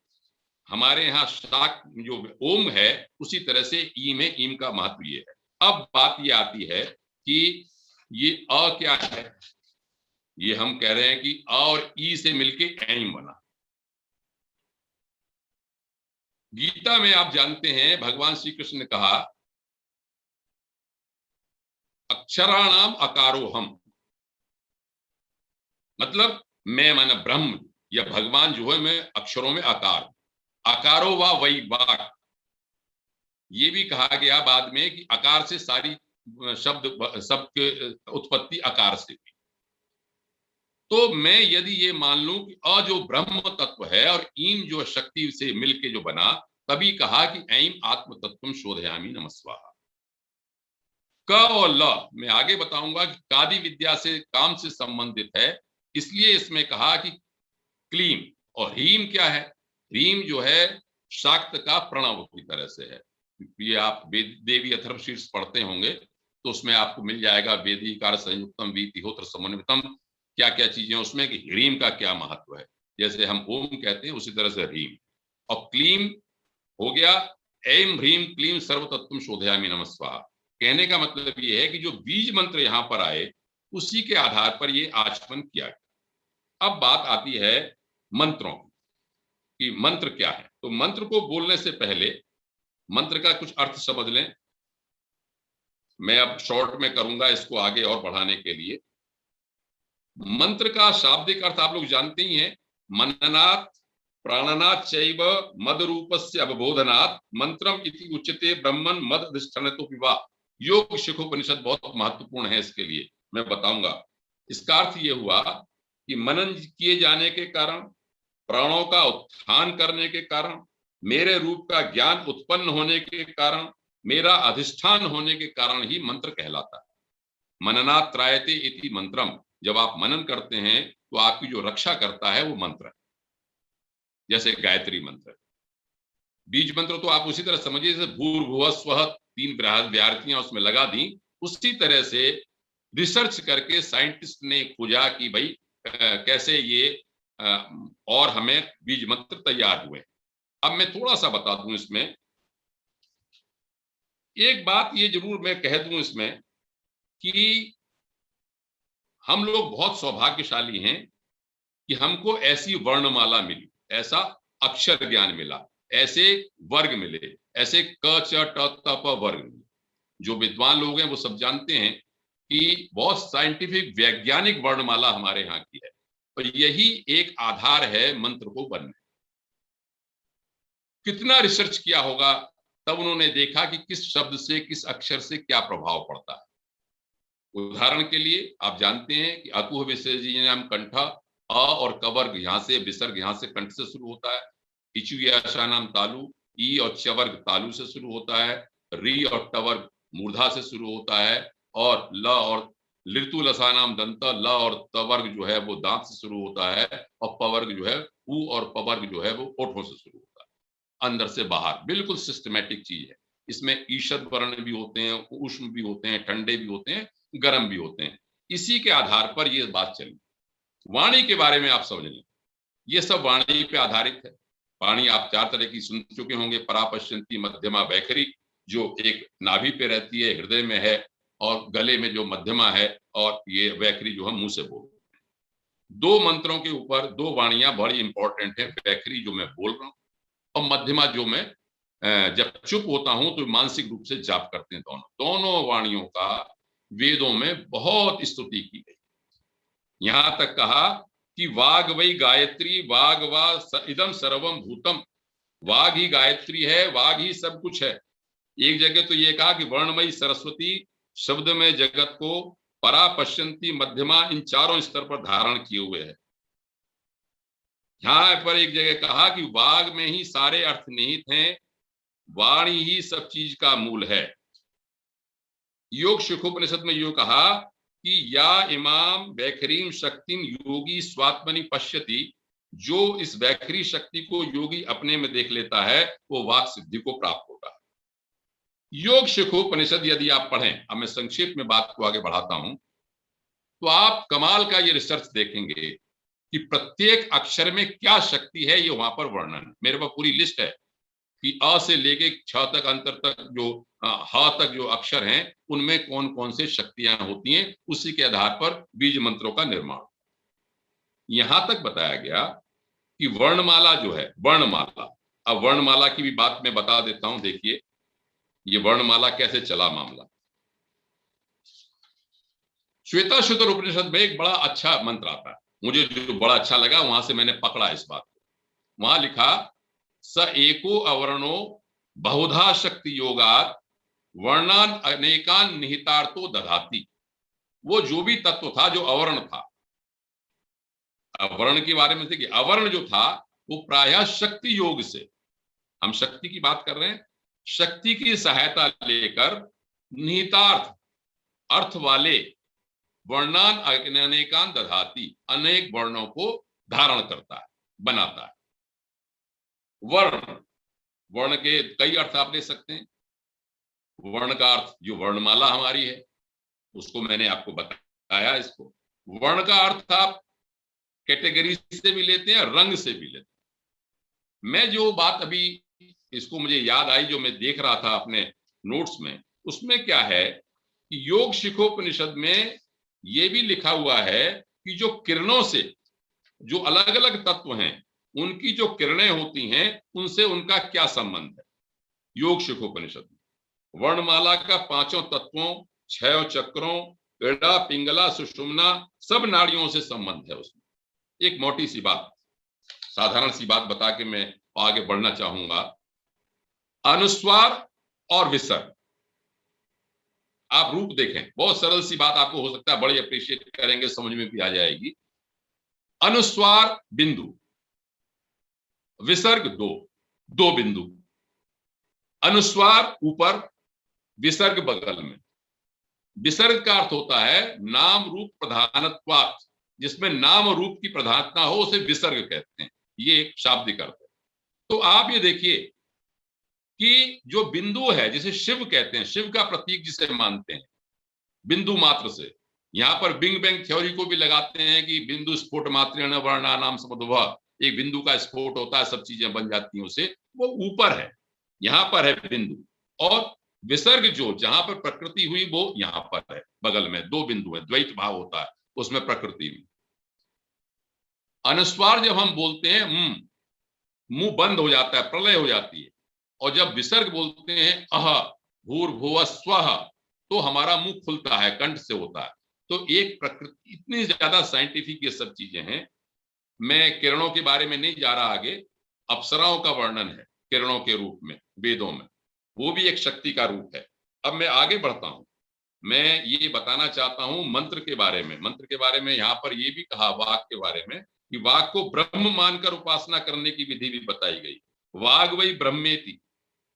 हमारे यहाँ शाक जो ओम है, उसी तरह से ईम है, ईम का महत्व ये है। अब बात ये आती है कि ये अ क्या है। ये हम कह रहे हैं कि अ और ई से मिलके ऐम बना। गीता में आप जानते हैं भगवान श्री कृष्ण ने कहा, अक्षराणाम अकारोहम, मतलब मैं माना ब्रह्म या भगवान जो है, मैं अक्षरों में आकार, आकारो वा वही वाक। ये भी कहा गया बाद में कि आकार से सारी सबके उत्पत्ति आकार से हुई। तो मैं यदि ये मान लूं कि अ जो ब्रह्म तत्व है और ईम जो शक्ति से मिलके जो बना, तभी कहा कि ऐम आत्म तत्वम शोधयामि नमस्वाहा। क और ल मैं आगे बताऊंगा कि कादि विद्या से, काम से संबंधित है, इसलिए इसमें कहा कि क्लीम। और ह्रीम क्या है? ह्रीम जो है शाक्त का प्रणव की तरह से है। ये आप देवी अथर्वशीर्ष पढ़ते होंगे तो उसमें आपको मिल जाएगा वेदीकार संयुक्तम वीतिहोत्र समन्वितम, क्या क्या चीजें उसमें, कि ह्रीम का क्या महत्व है। जैसे हम ओम कहते हैं उसी तरह से ह्रीम। और क्लीम हो गया ऐम ह्रीम क्लीम सर्वतत्वम शोधयामि नमस्वाहा। कहने का मतलब ये है कि जो बीज मंत्र यहां पर आए उसी के आधार पर ये आचमन किया गया। अब बात आती है मंत्रों की, मंत्र क्या है। तो मंत्र को बोलने से पहले मंत्र का कुछ अर्थ समझ लें। मैं अब शॉर्ट में करूंगा इसको आगे और बढ़ाने के लिए। मंत्र का शाब्दिक अर्थ आप लोग जानते ही हैं, मननात् प्राणनात् चैव मद रूपस्य अवबोधनात् मंत्रम इति उच्यते ब्रह्मन् मद अधिष्ठानतो विवा। योग शिखोपनिषद बहुत महत्वपूर्ण है, इसके लिए मैं बताऊंगा। इसका अर्थ ये हुआ कि मनन किए जाने के कारण, प्राणों का उत्थान करने के कारण, मेरे रूप का ज्ञान उत्पन्न होने के कारण, मेरा अधिष्ठान होने के कारण ही मंत्र कहलाता है। मननात् त्रायते इति मंत्रम, जब आप मनन करते हैं तो आपकी जो रक्षा करता है वो मंत्र है। जैसे गायत्री मंत्र, बीज मंत्र तो आप उसी तरह समझिए जैसे भूर्भुवः स्वः 3 व्याहृतियां उसमें लगा दी। उसी तरह से रिसर्च करके साइंटिस्ट ने खोजा कि भाई कैसे ये और हमें बीज मंत्र तैयार हुए। अब मैं थोड़ा सा बता दूं इसमें। एक बात ये जरूर मैं कह दूं इसमें कि हम लोग बहुत सौभाग्यशाली हैं कि हमको ऐसी वर्णमाला मिली, ऐसा अक्षर ज्ञान मिला, ऐसे वर्ग मिले, ऐसे क च ट त प वर्ग मिले। जो विद्वान लोग हैं वो सब जानते हैं कि बहुत साइंटिफिक वैज्ञानिक वर्णमाला हमारे यहाँ की है, और यही एक आधार है मंत्र को बनने। कितना रिसर्च किया होगा, तब उन्होंने देखा कि किस शब्द से, किस अक्षर से क्या प्रभाव पड़ता है। उदाहरण के लिए आप जानते हैं कि अकुह विसर्जनीयम कंठ, अ और कवर्ग यहाँ से, विसर्ग यहाँ से कंठ से शुरू होता है। इचु नाम तालु, ई और चवर्ग तालु से शुरू होता है। री और टवर्ग मूर्धा से शुरू होता है। और ल और लितु लसानाम दंत, ल और तवर्ग जो है वो दांत से शुरू होता है। और पवर्ग जो है, ऊ और पवर्ग जो है वो ओठों से शुरू होता है। अंदर से बाहर बिल्कुल सिस्टमैटिक चीज है। इसमें ईषद वर्ण भी होते हैं, उष्ण भी होते हैं, ठंडे भी होते हैं, गर्म भी होते हैं। इसी के आधार पर यह बात चली। वाणी के बारे में आप समझ लें, ये सब वाणी पे आधारित है। वाणी आप 4 तरह की सुन चुके होंगे, परापश्यंती, मध्यमा, वैखरी, जो एक नाभि पे रहती है, हृदय में है, और गले में जो मध्यमा है, और ये वैखरी जो हम मुंह से बोलते हैं। 2 मंत्रों के ऊपर 2 वाणियां बड़ी इंपॉर्टेंट है। वैखरी जो मैं बोल रहा हूं, और मध्यमा जो मैं जब चुप होता हूं तो मानसिक रूप से जाप करते हैं। दोनों वाणियों का वेदों में बहुत स्तुति की गई। यहां तक कहा कि वाग वही गायत्री, वाग वा इदम सर्वम भूतम। वाग ही गायत्री है, वाग ही सब कुछ है। एक जगह तो ये कहा कि वर्णमयी सरस्वती शब्द में जगत को परा, पश्यंती, मध्यमा, इन चारों स्तर पर धारण किए हुए है। यहां पर एक जगह कहा कि वाग में ही सारे अर्थ निहित हैं, वाणी ही सब चीज का मूल है। योग शिखोपनिषद में योग कहा कि या इमाम वैखरीम शक्तिम योगी स्वात्मनि पश्यति, जो इस वैखरी शक्ति को योगी अपने में देख लेता है वो वाक सिद्धि को प्राप्त होता है। योग शिखोपनिषद यदि आप पढ़ें, अब मैं संक्षेप में बात को आगे बढ़ाता हूं, तो आप कमाल का ये रिसर्च देखेंगे कि प्रत्येक अक्षर में क्या शक्ति है, ये वहां पर वर्णन है। मेरे पास पूरी लिस्ट है कि अ से लेके छ तक, अंतर तक, जो ह तक जो अक्षर हैं उनमें कौन कौन से शक्तियां होती हैं, उसी के आधार पर बीज मंत्रों का निर्माण। यहां तक बताया गया कि वर्णमाला जो है, वर्णमाला, अब वर्णमाला की भी बात मैं बता देता हूं। देखिए ये वर्णमाला कैसे चला मामला। श्वेताश्वतर उपनिषद में एक बड़ा अच्छा मंत्र आता है, मुझे जो बड़ा अच्छा लगा, वहां से मैंने पकड़ा इस बात को। वहां लिखा स एको अवर्णो बहुधा शक्ति योगात वर्णान अनेकान निहितार्थो दधाती। वो जो भी तत्व था जो अवर्ण था, अवर्ण के बारे में थे कि अवर्ण जो था वो प्रायः शक्ति योग से, हम शक्ति की बात कर रहे हैं, शक्ति की सहायता लेकर निहितार्थ अर्थ वाले वर्णान अनेकान दधाती, अनेक वर्णों को धारण करता है, बनाता है। वर्ण, वर्ण के कई अर्थ आप ले सकते हैं। वर्ण का अर्थ जो वर्णमाला हमारी है उसको मैंने आपको बताया। इसको वर्ण का अर्थ आप कैटेगरी से भी लेते हैं, रंग से भी लेते हैं। मैं जो बात अभी इसको मुझे याद आई, जो मैं देख रहा था अपने नोट्स में, उसमें क्या है कि योग शिखोपनिषद में ये भी लिखा हुआ है कि जो किरणों से, जो अलग अलग तत्व हैं, उनकी जो किरणें होती हैं उनसे उनका क्या संबंध है। योग शिखोपनिषद में वर्णमाला का पांचों तत्वों, छह चक्रों, इड़ा, पिंगला, सुषुम्ना, सब नाड़ियों से संबंध है उसमें। एक मोटी सी बात, साधारण सी बात बता के मैं आगे बढ़ना चाहूंगा। अनुस्वार और विसर्ग, आप रूप देखें, बहुत सरल सी बात, आपको हो सकता है बड़ी अप्रिशिएट करेंगे, समझ में भी आ जाएगी। अनुस्वार बिंदु, विसर्ग दो बिंदु। अनुस्वार ऊपर, विसर्ग बगल में। विसर्ग का अर्थ होता है नाम रूप प्रधानत्वात्, जिसमें नाम रूप की प्रधानता हो उसे विसर्ग कहते हैं। ये एक शाब्दिक अर्थ है। तो आप ये देखिए कि जो बिंदु है, जिसे शिव कहते हैं, शिव का प्रतीक जिसे मानते हैं बिंदु मात्र से, यहां पर बिंग बैंग थ्योरी को भी लगाते हैं कि बिंदु स्फोट मात्रेण वर्णानाम समुद्भव, एक बिंदु का स्फोट होता है, सब चीजें बन जाती हैं उसे, वो ऊपर है, यहां पर है बिंदु। और विसर्ग जो जहां पर प्रकृति हुई वो यहां पर है, बगल में दो बिंदु है, द्वैत भाव होता है उसमें प्रकृति में। अनुस्वार जब हम बोलते हैं मुंह बंद हो जाता है, प्रलय हो जाती है। और जब विसर्ग बोलते हैं अह भूर्भुवः स्वः, तो हमारा मुंह खुलता है, कंठ से होता है। तो एक प्रकृति, इतनी ज्यादा साइंटिफिक ये सब चीजें हैं। मैं किरणों के बारे में नहीं जा रहा आगे, अप्सराओं का वर्णन है किरणों के रूप में वेदों में, वो भी एक शक्ति का रूप है। अब मैं आगे बढ़ता हूं, मैं ये बताना चाहता हूं मंत्र के बारे में। मंत्र के बारे में यहाँ पर ये भी कहा वाक के बारे में कि वाक को ब्रह्म मानकर उपासना करने की विधि भी बताई गई। वाग वही ब्रह्मेति,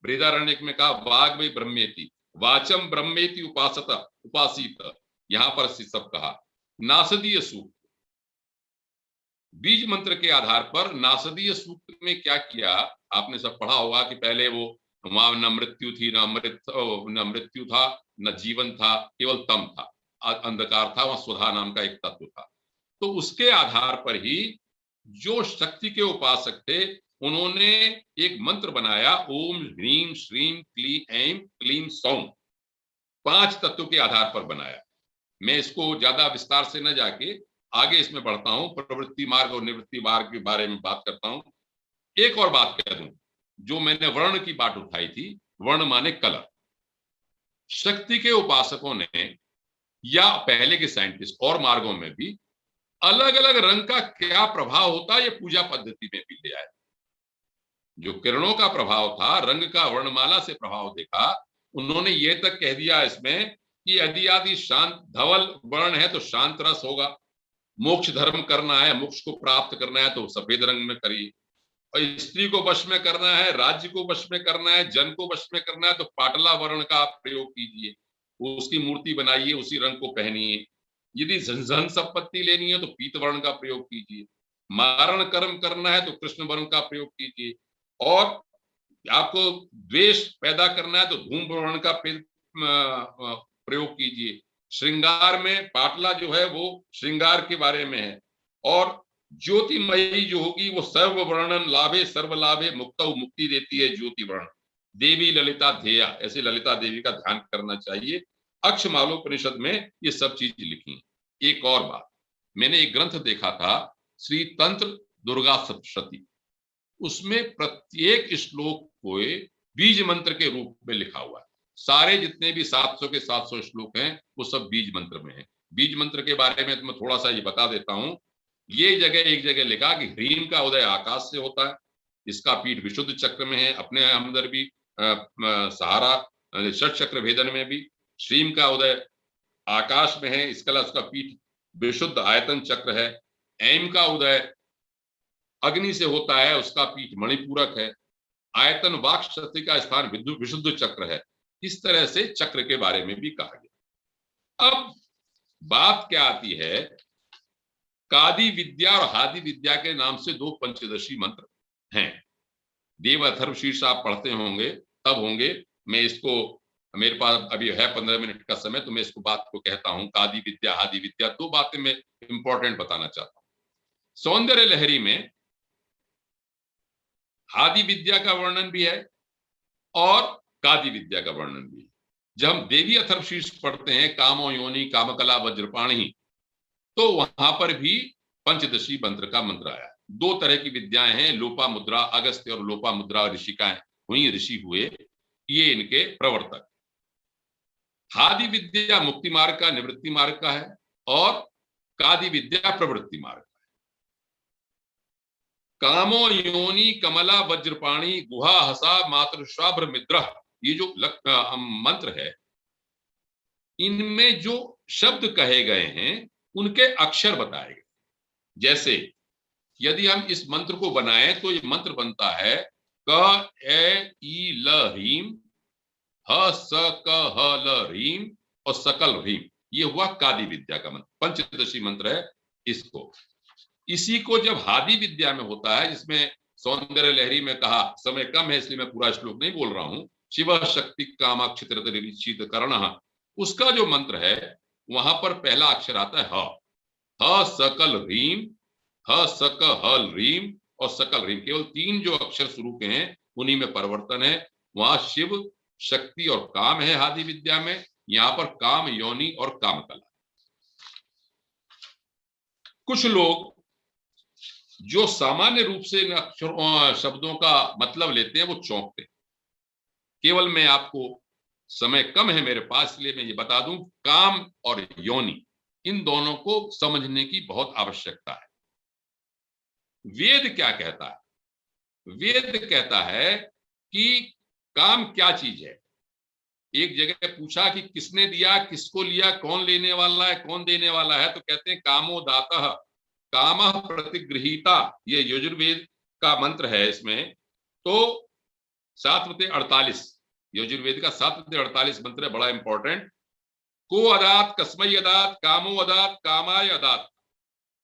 बृहदारण्यक में कहा वाग वही ब्रह्मेति, वाचम ब्रह्मेति उपासित, यहां पर सब कहा। नासदीय सूक्त, बीज मंत्र के आधार पर नासदीय सूक्त में क्या किया, आपने सब पढ़ा होगा कि पहले वो वहां न मृत्यु थी, न मृत्यु था, न जीवन था, केवल तम था, अंधकार था, वहां स्वधा नाम का एक तत्व था। तो उसके आधार पर ही जो शक्ति के उपासक थे उन्होंने एक मंत्र बनाया, ओम ह्रीम श्रीम क्लीम ऐम क्लीम सौम, 5 तत्वों के आधार पर बनाया। मैं इसको ज्यादा विस्तार से न जाके आगे इसमें बढ़ता हूं, प्रवृत्ति मार्ग और निवृत्ति मार्ग के बारे में बात करता हूं। एक और बात कह दूं, जो मैंने वर्ण की बात उठाई थी, वर्ण माने कलर। शक्ति के उपासकों ने या पहले के साइंटिस्ट और मार्गों में भी अलग अलग रंग का क्या प्रभाव होता है ये पूजा पद्धति में भी ले आए। जो किरणों का प्रभाव था, रंग का वर्णमाला से प्रभाव देखा, उन्होंने ये तक कह दिया इसमें कि यदि आदि शांत धवल वर्ण है तो शांत रस होगा, मोक्ष धर्म करना है, मोक्ष को प्राप्त करना है तो सफेद रंग में करिए, और स्त्री को वश में करना है, राज्य को वश में करना है, जन को वश में करना है तो पाटला वर्ण का आप प्रयोग कीजिए, उसकी मूर्ति बनाइए, उसी रंग को पहनिए। यदि धन संपत्ति लेनी है तो पीत वर्ण का प्रयोग कीजिए, मारण कर्म करना है तो कृष्ण वर्ण का प्रयोग कीजिए, और आपको द्वेष पैदा करना है तो धूम वर्ण का प्रयोग कीजिए। श्रृंगार में पाटला जो है वो श्रृंगार के बारे में है, और ज्योतिमयी जो होगी वो सर्व वर्णन लाभे सर्व लाभे मुक्त मुक्ति देती है ज्योति वर्ण। देवी ललिता ध्येया, ऐसे ललिता देवी का ध्यान करना चाहिए। अक्षमालोपनिषद में ये सब चीज लिखी है। एक और बात, मैंने एक ग्रंथ देखा था श्री तंत्र दुर्गा सप्तशती, उसमें प्रत्येक श्लोक को बीज मंत्र के रूप में लिखा हुआ है। सारे जितने भी 700 के 700 श्लोक हैं वो सब बीज मंत्र में है। बीज मंत्र के बारे में तो मैं थोड़ा सा ये बता देता हूं। ये एक जगह लिखा कि ह्रीम का उदय आकाश से होता है, इसका पीठ विशुद्ध चक्र में है, अपने अंदर भी सहारा षट चक्र भेदन में भी। श्रीम का उदय आकाश में है, इसका उसका पीठ विशुद्ध आयतन चक्र है। ऐम का उदय अग्नि से होता है, उसका पीठ मणिपूरक है। आयतन वाक् शक्ति का स्थान विशुद्ध चक्र है। इस तरह से चक्र के बारे में भी कहा गया। अब बात क्या आती है, कादि विद्या और हादि विद्या के नाम से दो पंचदशी मंत्र हैं। देव अथर्व शीर्ष आप पढ़ते होंगे, तब होंगे। मैं इसको, मेरे पास अभी है 15 मिनट का समय, तो मैं इसको बात को कहता हूं। कादि विद्या हादि विद्या, दो बातें मैं इंपॉर्टेंट बताना चाहता हूं। सौंदर्य लहरी में हादि विद्या का वर्णन भी है और कादि विद्या का वर्णन भी है। जब हम देवी अथर्व शीर्ष पढ़ते हैं, कामो योनि कामकला वज्रपाणी, तो वहां पर भी पंचदशी मंत्र का मंत्र आया। दो तरह की विद्याएं हैं, लोपा मुद्रा, अगस्त्य और लोपा मुद्रा ऋषिकाएं हुई, ऋषि हुए, ये इनके प्रवर्तक। हादि विद्या मुक्ति मार्ग का, निवृत्ति मार्ग का है, और कादि विद्या प्रवृत्ति मार्ग का है। कामो योनि कमला वज्रपाणी गुहा हसा मातृश्वाभ्र मिद्र, ये जो मंत्र है, इनमें जो शब्द कहे गए हैं उनके अक्षर बताए गए। जैसे यदि हम इस मंत्र को बनाएं तो ये मंत्र बनता है क ए ई ल ह्रीम, ह स क ह ल ह्रीम और सकल ह्रीम। ये हुआ कादि विद्या का मंत्र, पंचदशी मंत्र है इसको। इसी को जब हादि विद्या में होता है, जिसमें सौंदर्य लहरी में कहा, समय कम है इसलिए मैं पूरा श्लोक नहीं बोल रहा हूं, शिव शक्ति कामाक्षित कर्ण, उसका जो मंत्र है वहां पर पहला अक्षर आता है ह सकल ह्रीम, ह सक हल ह्रीम और सकल ह्रीम। केवल 3 जो अक्षर शुरू के हैं उन्हीं में परिवर्तन है। वहां शिव शक्ति और काम है हादि विद्या में, यहां पर काम योनि और काम कला। कुछ लोग जो सामान्य रूप से इन अक्षरों शब्दों का मतलब लेते हैं वो चौंकते हैं। केवल मैं आपको, समय कम है मेरे पास इसलिए मैं ये बता दूं, काम और योनि इन दोनों को समझने की बहुत आवश्यकता है। वेद क्या कहता है? वेद कहता है कि काम क्या चीज है। एक जगह पूछा कि किसने दिया, किसको लिया, कौन लेने वाला है, कौन देने वाला है, तो कहते हैं कामो दातः कामः प्रतिगृहीता। ये यजुर्वेद का मंत्र है। इसमें तो 7/48 यजुर्वेद का 7/48 मंत्र है, बड़ा इंपॉर्टेंट। को अदात कस्मै अदात कामो अदात कामाय अदात।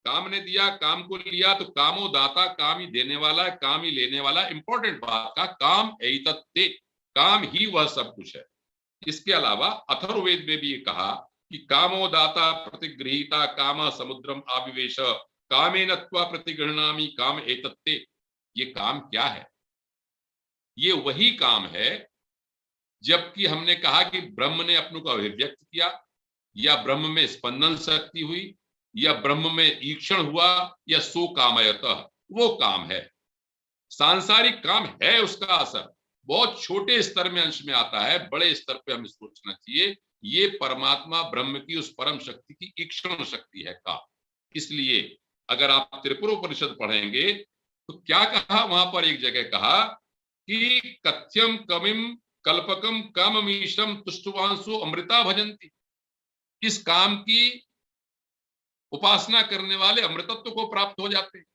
काम ने दिया, काम को लिया, तो कामो दाता, काम ही देने वाला है, काम ही लेने वाला। इंपॉर्टेंट बात का, काम एतत्ते, काम ही वह सब कुछ है। इसके अलावा अथर्ववेद में भी ये कहा कि कामो दाता प्रतिगृहीता काम समुद्रम आविवेश कामेन त्वा प्रतिगृह्णामि काम एतत्ते। ये काम क्या है? ये वही काम है जबकि हमने कहा कि ब्रह्म ने अपने को अभिव्यक्त किया, या ब्रह्म में स्पंदन शक्ति हुई, या ब्रह्म में ईक्षण हुआ, या सो कामयतः, वो काम है। सांसारिक काम है उसका असर बहुत छोटे स्तर में अंश में आता है, बड़े स्तर पे हमें सोचना चाहिए ये परमात्मा ब्रह्म की उस परम शक्ति की ईक्षण शक्ति है काम। इसलिए अगर आप त्रिपुरोपनिषद पढ़ेंगे तो क्या कहा वहां पर, एक जगह कहा कि कथ्यम कमिम कल्पकम काममीशम तुष्टवांसो अमृता भजंती। इस काम की उपासना करने वाले अमृतत्व को प्राप्त हो जाते हैं।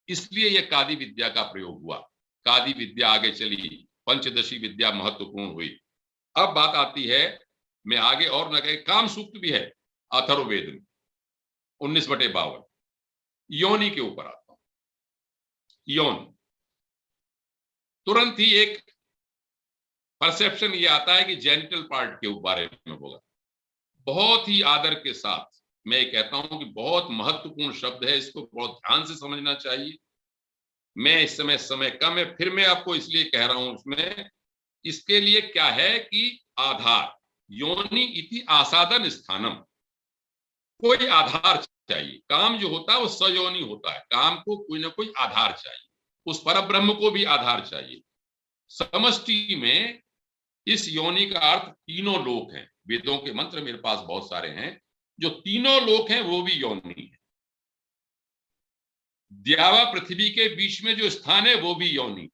इसलिए यह कादी विद्या का प्रयोग हुआ। कादी विद्या आगे चली, पंचदशी विद्या महत्वपूर्ण हुई। अब बात आती है, मैं आगे और न कहे, काम सूक्त भी है अथर्ववेद में 19/52 योनि के ऊपर आता हूं। यौन, तुरंत ही एक परसेप्शन ये आता है कि जेनिटल पार्ट के बारे में होगा। बहुत ही आदर के साथ मैं कहता हूं कि बहुत महत्वपूर्ण शब्द है, इसको बहुत ध्यान से समझना चाहिए। मैं इस समय कम है, फिर मैं आपको इसलिए कह रहा हूं उसमें, इसके लिए क्या है कि आधार, योनि इति आसादन स्थानम, कोई आधार चाहिए। काम जो होता है वो सयोनि होता है, काम को कोई ना कोई आधार चाहिए, उस परब्रह्म को भी आधार चाहिए। समष्टि में इस योनि का अर्थ तीनों लोक हैं। वेदों के मंत्र मेरे पास बहुत सारे हैं, जो तीनों लोक हैं वो भी योनि है। द्यावा पृथ्वी के बीच में जो स्थान है वो भी योनि,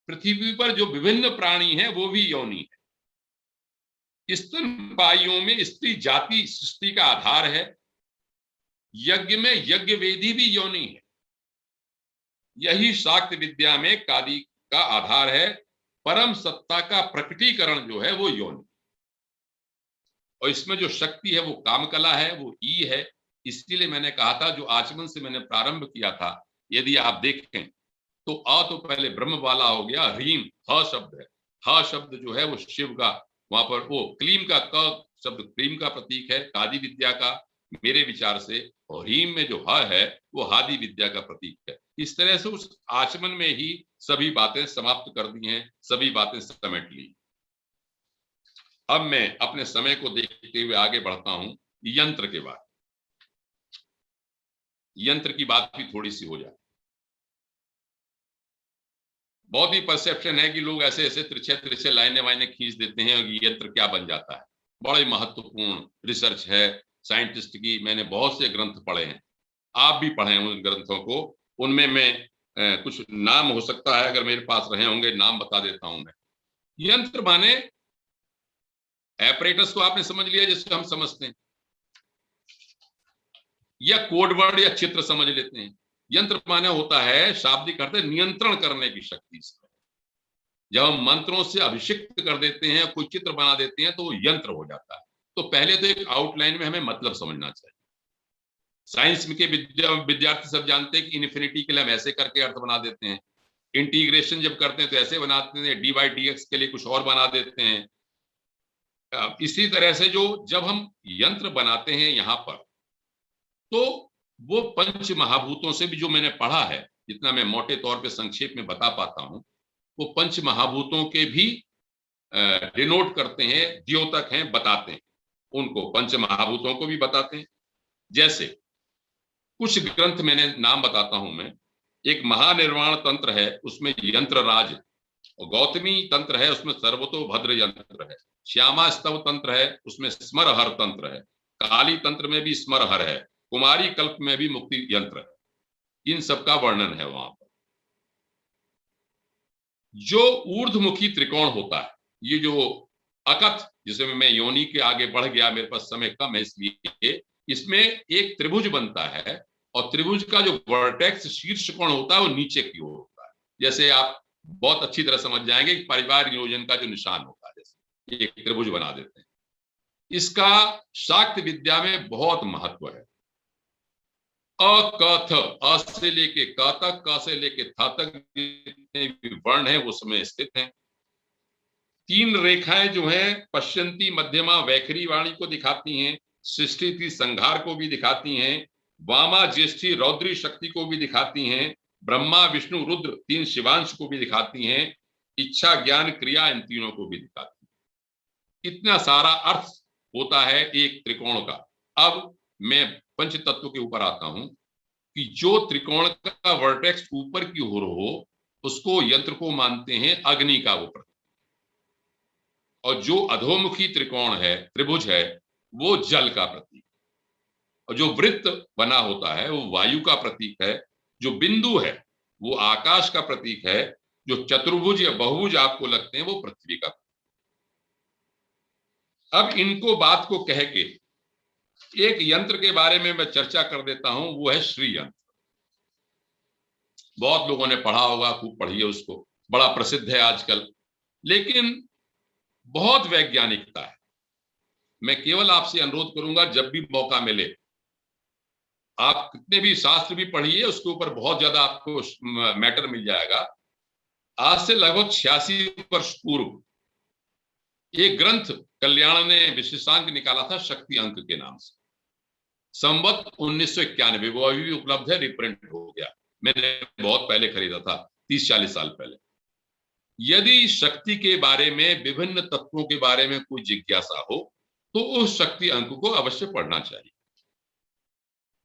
पृथ्वी पर जो विभिन्न प्राणी हैं वो भी योनि है। स्तनपाइयों में स्त्री जाति सृष्टि का आधार है। यज्ञ में यज्ञ वेदी भी योनि है। यही शाक्त विद्या में कादी का आधार है। परम सत्ता का प्रकटीकरण जो है वो योनि, और इसमें जो शक्ति है वो कामकला है, वो ई है। इसलिए मैंने कहा था, जो आचमन से मैंने प्रारंभ किया था, यदि आप देखें तो आ तो पहले ब्रह्म वाला हो गया, ह्रीम ह शब्द है। ह शब्द जो है वो शिव का, वहां पर वो क्लीम का क शब्द क्लीम का प्रतीक है कादी विद्या का मेरे विचार से, और हीम में जो ह है वो हादी विद्या का प्रतीक है। इस तरह से उस आचमन में ही सभी बातें समाप्त कर दी हैं, सभी बातें समेट ली। अब मैं अपने समय को देखते हुए आगे बढ़ता हूं यंत्र के बाद। यंत्र की बात भी थोड़ी सी हो जाए। बहुत ही परसेप्शन है कि लोग ऐसे ऐसे तिरछे लाइनें वाइनें खींच देते हैं और यंत्र क्या बन जाता है। बड़े महत्वपूर्ण रिसर्च है साइंटिस्ट की। मैंने बहुत से ग्रंथ पढ़े हैं, आप भी पढ़े हैं उन ग्रंथों को। उनमें मैं कुछ नाम हो सकता है, अगर मेरे पास रहे होंगे नाम बता देता हूं मैं। यंत्र माने एपरेटस को आपने समझ लिया जिसको हम समझते हैं, या कोड वर्ड या चित्र समझ लेते हैं। यंत्र माने होता है, शाब्दिक अर्थ है नियंत्रण करने की शक्ति से। जब हम मंत्रों से अभिषिक्त कर देते हैं, कोई चित्र बना देते हैं, तो वो यंत्र हो जाता है। तो पहले तो एक आउटलाइन में हमें मतलब समझना चाहिए। साइंस के विद्यार्थी सब जानते हैं कि इन्फिनिटी के लिए हम ऐसे करके अर्थ बना देते हैं, इंटीग्रेशन जब करते हैं तो ऐसे बनाते हैं, dy/dx के लिए कुछ और बना देते हैं। इसी तरह से जो जब हम यंत्र बनाते हैं यहां पर, तो वो पंच महाभूतों से भी, जो मैंने पढ़ा है, जितना मैं मोटे तौर पे संक्षेप में बता पाता हूं, वो पंच महाभूतों के भी डिनोट करते हैं, द्योतक हैं, बताते हैं। उनको पंच महाभूतों को भी बताते हैं। जैसे कुछ ग्रंथ मैंने नाम बताता हूं मैं। एक महानिर्वाण तंत्र है, उसमें यंत्र राज, और गौतमी तंत्र है, उसमें सर्वतोभद्र यंत्र है। श्यामा स्तव तंत्र है, उसमें स्मरहर तंत्र है। काली तंत्र में भी स्मरहर है। कुमारी कल्प में भी मुक्ति यंत्र है। इन सबका वर्णन है वहां पर। जो ऊर्ध्वमुखी त्रिकोण होता है, ये जो अकथ, जिसमें मैं योनि के आगे बढ़ गया, मेरे पास समय कम है इसलिए, इसमें एक त्रिभुज बनता है, और त्रिभुज का जो वर्टेक्स शीर्ष कोण होता है वो नीचे की ओर होता है। जैसे आप बहुत अच्छी तरह समझ जाएंगे कि परिवार नियोजन का जो निशान होता है, जैसे एक त्रिभुज बना देते हैं। इसका शाक्त विद्या में बहुत महत्व है। अकथ, अ से लेके क तक, क से लेके थ तक जितने भी वर्ण है वो उसमें स्थित हैं। 3 रेखाएं जो हैं, पश्यंती, मध्यमा, वैखरी वाणी को दिखाती हैं। सृष्टि थी संघार को भी दिखाती हैं। वामा, ज्येष्ठी, रौद्री शक्ति को भी दिखाती हैं। ब्रह्मा, विष्णु, रुद्र 3 शिवांश को भी दिखाती हैं। इच्छा, ज्ञान, क्रिया, इन तीनों को भी दिखाती हैं। इतना सारा अर्थ होता है एक त्रिकोण का। अब मैं पंच तत्व के ऊपर आता हूं कि जो त्रिकोण का वर्टेक्स ऊपर की ओर हो, उसको यंत्र को मानते हैं अग्नि का वो प्रतीक, और जो अधोमुखी त्रिकोण है, त्रिभुज है, वो जल का प्रतीक, और जो वृत्त बना होता है वो वायु का प्रतीक है। जो बिंदु है वो आकाश का प्रतीक है। जो चतुर्भुज या बहुभुज आपको लगते हैं वो पृथ्वी का। अब इनको बात को कह के एक यंत्र के बारे में मैं चर्चा कर देता हूं, वो है श्री यंत्र। बहुत लोगों ने पढ़ा होगा, खूब पढ़िए उसको, बड़ा प्रसिद्ध है आजकल, लेकिन बहुत वैज्ञानिकता है। मैं केवल आपसे अनुरोध करूंगा, जब भी मौका मिले आप कितने भी शास्त्र भी पढ़िए, उसके ऊपर बहुत ज्यादा आपको मैटर मिल जाएगा। आज से लगभग 86 वर्ष पूर्व एक ग्रंथ कल्याण ने विशेषांक निकाला था शक्ति अंक के नाम से, संवत 1991। वो अभी भी उपलब्ध है, रिप्रिंट हो गया, मैंने बहुत पहले खरीदा था, 30-40 साल पहले। यदि शक्ति के बारे में, विभिन्न तत्वों के बारे में कोई जिज्ञासा हो तो उस शक्ति अंक को अवश्य पढ़ना चाहिए।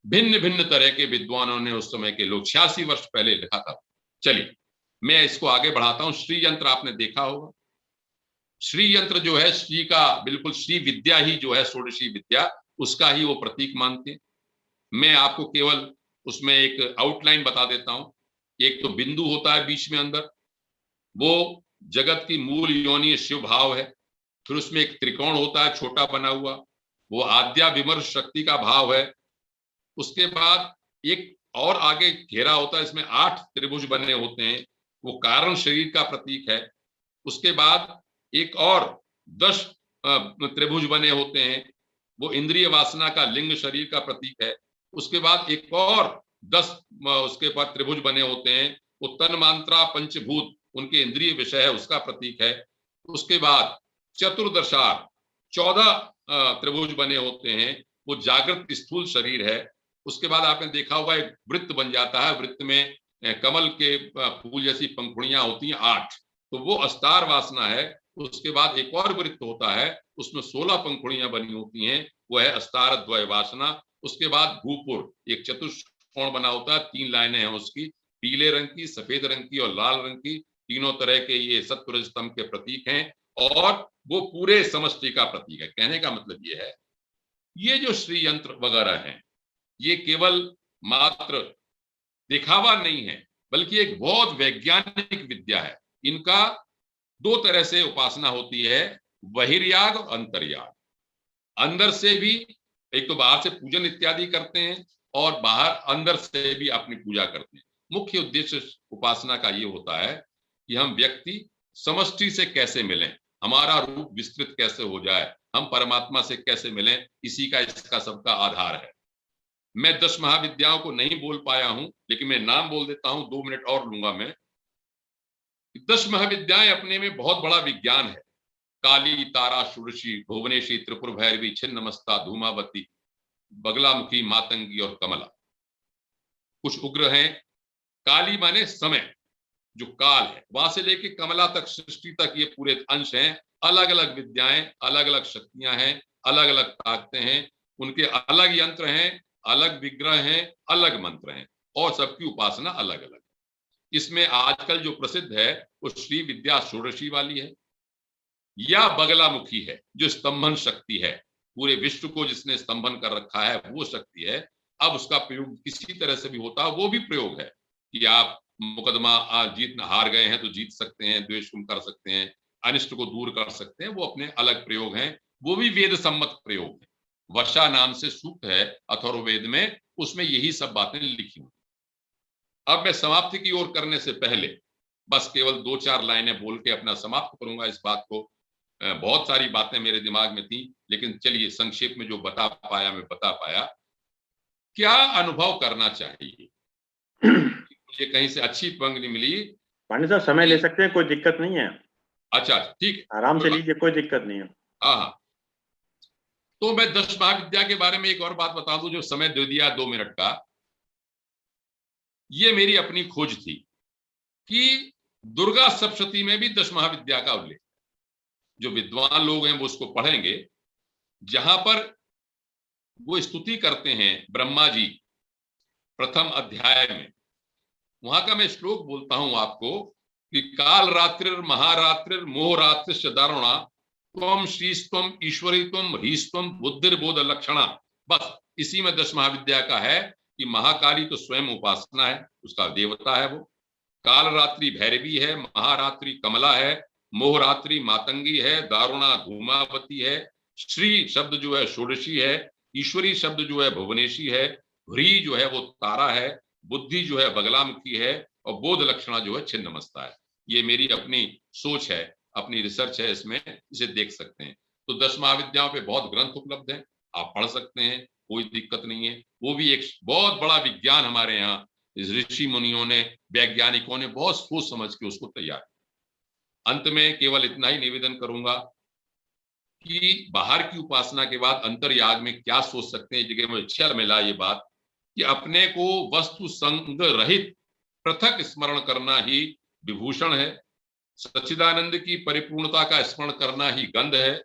भिन्न भिन्न तरह के विद्वानों ने उस समय के लोग 86 वर्ष पहले लिखा था। चलिए मैं इसको आगे बढ़ाता हूं। श्री यंत्र आपने देखा होगा। श्री यंत्र जो है, श्री का बिल्कुल श्री विद्या ही जो है, षोडशी विद्या, उसका ही वो प्रतीक मानते हैं। मैं आपको केवल उसमें एक आउटलाइन बता देता हूं। एक तो बिंदु होता है बीच में अंदर, वो जगत की मूल योनि शिव भाव है। फिर उसमें एक त्रिकोण होता है छोटा बना हुआ, वो आद्या विमर्श शक्ति का भाव है। उसके बाद एक और आगे घेरा होता है, इसमें 8 त्रिभुज बने होते हैं, वो कारण शरीर का प्रतीक है। उसके बाद एक और 10 त्रिभुज बने होते हैं, वो इंद्रिय वासना का लिंग शरीर का प्रतीक है। उसके बाद एक और 10 उसके बाद त्रिभुज बने होते हैं, वो तन मात्रा पंचभूत उनके इंद्रिय विषय है, उसका प्रतीक है। उसके बाद चतुर्दशार 14 त्रिभुज बने होते हैं, वो जागृत स्थूल शरीर है। उसके बाद आपने देखा होगा एक वृत्त बन जाता है, वृत्त में कमल के फूल जैसी पंखुड़ियां होती हैं 8, तो वो अस्तार वासना है। उसके बाद एक और वृत्त होता है, उसमें 16 पंखुड़ियां बनी होती हैं, वो है अस्तार द्वय वासना। उसके बाद भूपुर एक चतुष्कोण बना होता है, 3 लाइनें हैं उसकी, पीले रंग की, सफेद रंग की और लाल रंग की, तीनों तरह के ये सत्व स्तंभ के प्रतीक हैं और वो पूरे समष्टि का प्रतीक है। कहने का मतलब ये है, ये जो श्री यंत्र वगैरह हैं, ये केवल मात्र दिखावा नहीं है, बल्कि एक बहुत वैज्ञानिक विद्या है। इनका 2 तरह से उपासना होती है, बहिर्याग और अंतर्याग। अंदर से भी, एक तो बाहर से पूजन इत्यादि करते हैं और बाहर अंदर से भी अपनी पूजा करते हैं। मुख्य उद्देश्य उपासना का ये होता है कि हम व्यक्ति समष्टि से कैसे मिलें, हमारा रूप विस्तृत कैसे हो जाए, हम परमात्मा से कैसे मिलें, इसी का इसका सबका आधार है। मैं 10 महाविद्याओं को नहीं बोल पाया हूं, लेकिन मैं नाम बोल देता हूं, 2 मिनट और लूंगा मैं। 10 महाविद्याएं अपने में बहुत बड़ा विज्ञान है। काली, तारा, षोडशी, भुवनेशी, त्रिपुर भैरवी, छिन्नमस्ता, धूमावती, बगलामुखी, मातंगी और कमला। कुछ उग्र हैं। काली माने समय, जो काल है, वहां से लेके कमला तक, सृष्टि तक, ये पूरे अंश हैं। अलग अलग विद्याएं, अलग अलग शक्तियां हैं, अलग अलग ताकतें हैं, उनके अलग यंत्र हैं, अलग विग्रह हैं, अलग मंत्र हैं और सबकी उपासना अलग अलग। इसमें आजकल जो प्रसिद्ध है वो श्री विद्या षोडशी वाली है या बगलामुखी है, जो स्तंभन शक्ति है, पूरे विश्व को जिसने स्तंभन कर रखा है वो शक्ति है। अब उसका प्रयोग किसी तरह से भी होता है, वो भी प्रयोग है कि आप मुकदमा जीत हार गए हैं तो जीत सकते हैं, द्वेष कर सकते हैं, अनिष्ट को दूर कर सकते हैं, वो अपने अलग प्रयोग हैं, वो भी वेद सम्मत प्रयोग है। वशा नाम से सूक्त है अथर्ववेद में, उसमें यही सब बातें लिखी हुई। अब मैं समाप्ति की ओर करने से पहले बस केवल 2-4 लाइनें बोल के अपना समाप्त करूंगा इस बात को। बहुत सारी बातें मेरे दिमाग में थी, लेकिन चलिए संक्षेप में जो बता पाया मैं बता पाया। क्या अनुभव करना चाहिए? मुझे कहीं से अच्छी पंक्ति मिली। पांडे साहब समय ले सकते हैं, कोई दिक्कत नहीं है। अच्छा ठीक है, आराम से लीजिए, कोई दिक्कत नहीं है। हाँ, तो मैं 10 महाविद्या के बारे में एक और बात बता दूं, जो समय दे दिया 2 मिनट का। ये मेरी अपनी खोज थी कि दुर्गा सप्तशती में भी 10 महाविद्या का उल्लेख, जो विद्वान लोग हैं वो उसको पढ़ेंगे, जहां पर वो स्तुति करते हैं ब्रह्मा जी प्रथम अध्याय में। वहां का मैं श्लोक बोलता हूं आपको कि काल रात्रिर महारात्रिर मोह रात्रिश्च दारुणा त्वम श्रीस्त्वम ईश्वरी त्वम ह्रीस्त्वम बुद्धिर्बोध लक्षणा। बस इसी में 10 महाविद्या का है कि महाकाली तो स्वयं उपासना है, उसका देवता है वो। काल रात्रि भैरवी है, महारात्रि कमला है, मोह रात्रि मातंगी है, दारुणा धूमावती है, श्री शब्द जो है षोडशी है, ईश्वरी शब्द जो है भुवनेशी है, ह्री जो है वो तारा है, बुद्धि जो है बगलामुखी है और बोध लक्षणा जो है छिन्नमस्ता है। ये मेरी अपनी सोच है, अपनी रिसर्च है, इसमें इसे देख सकते हैं। तो 10 महाविद्याओं पे बहुत ग्रंथ उपलब्ध हैं, आप पढ़ सकते हैं, कोई दिक्कत नहीं है। वो भी एक बहुत बड़ा विज्ञान हमारे यहाँ ऋषि मुनियों ने, वैज्ञानिकों ने बहुत सोच समझ के उसको तैयार किया। अंत में केवल इतना ही निवेदन करूंगा कि बाहर की उपासना के बाद अंतर्याग में क्या सोच सकते हैं। जगह मुझे अच्छा मिला ये बात कि अपने को वस्तु संग रहित पृथक स्मरण करना ही विभूषण है, सच्चिदानंद की परिपूर्णता का स्मरण करना ही गंध है,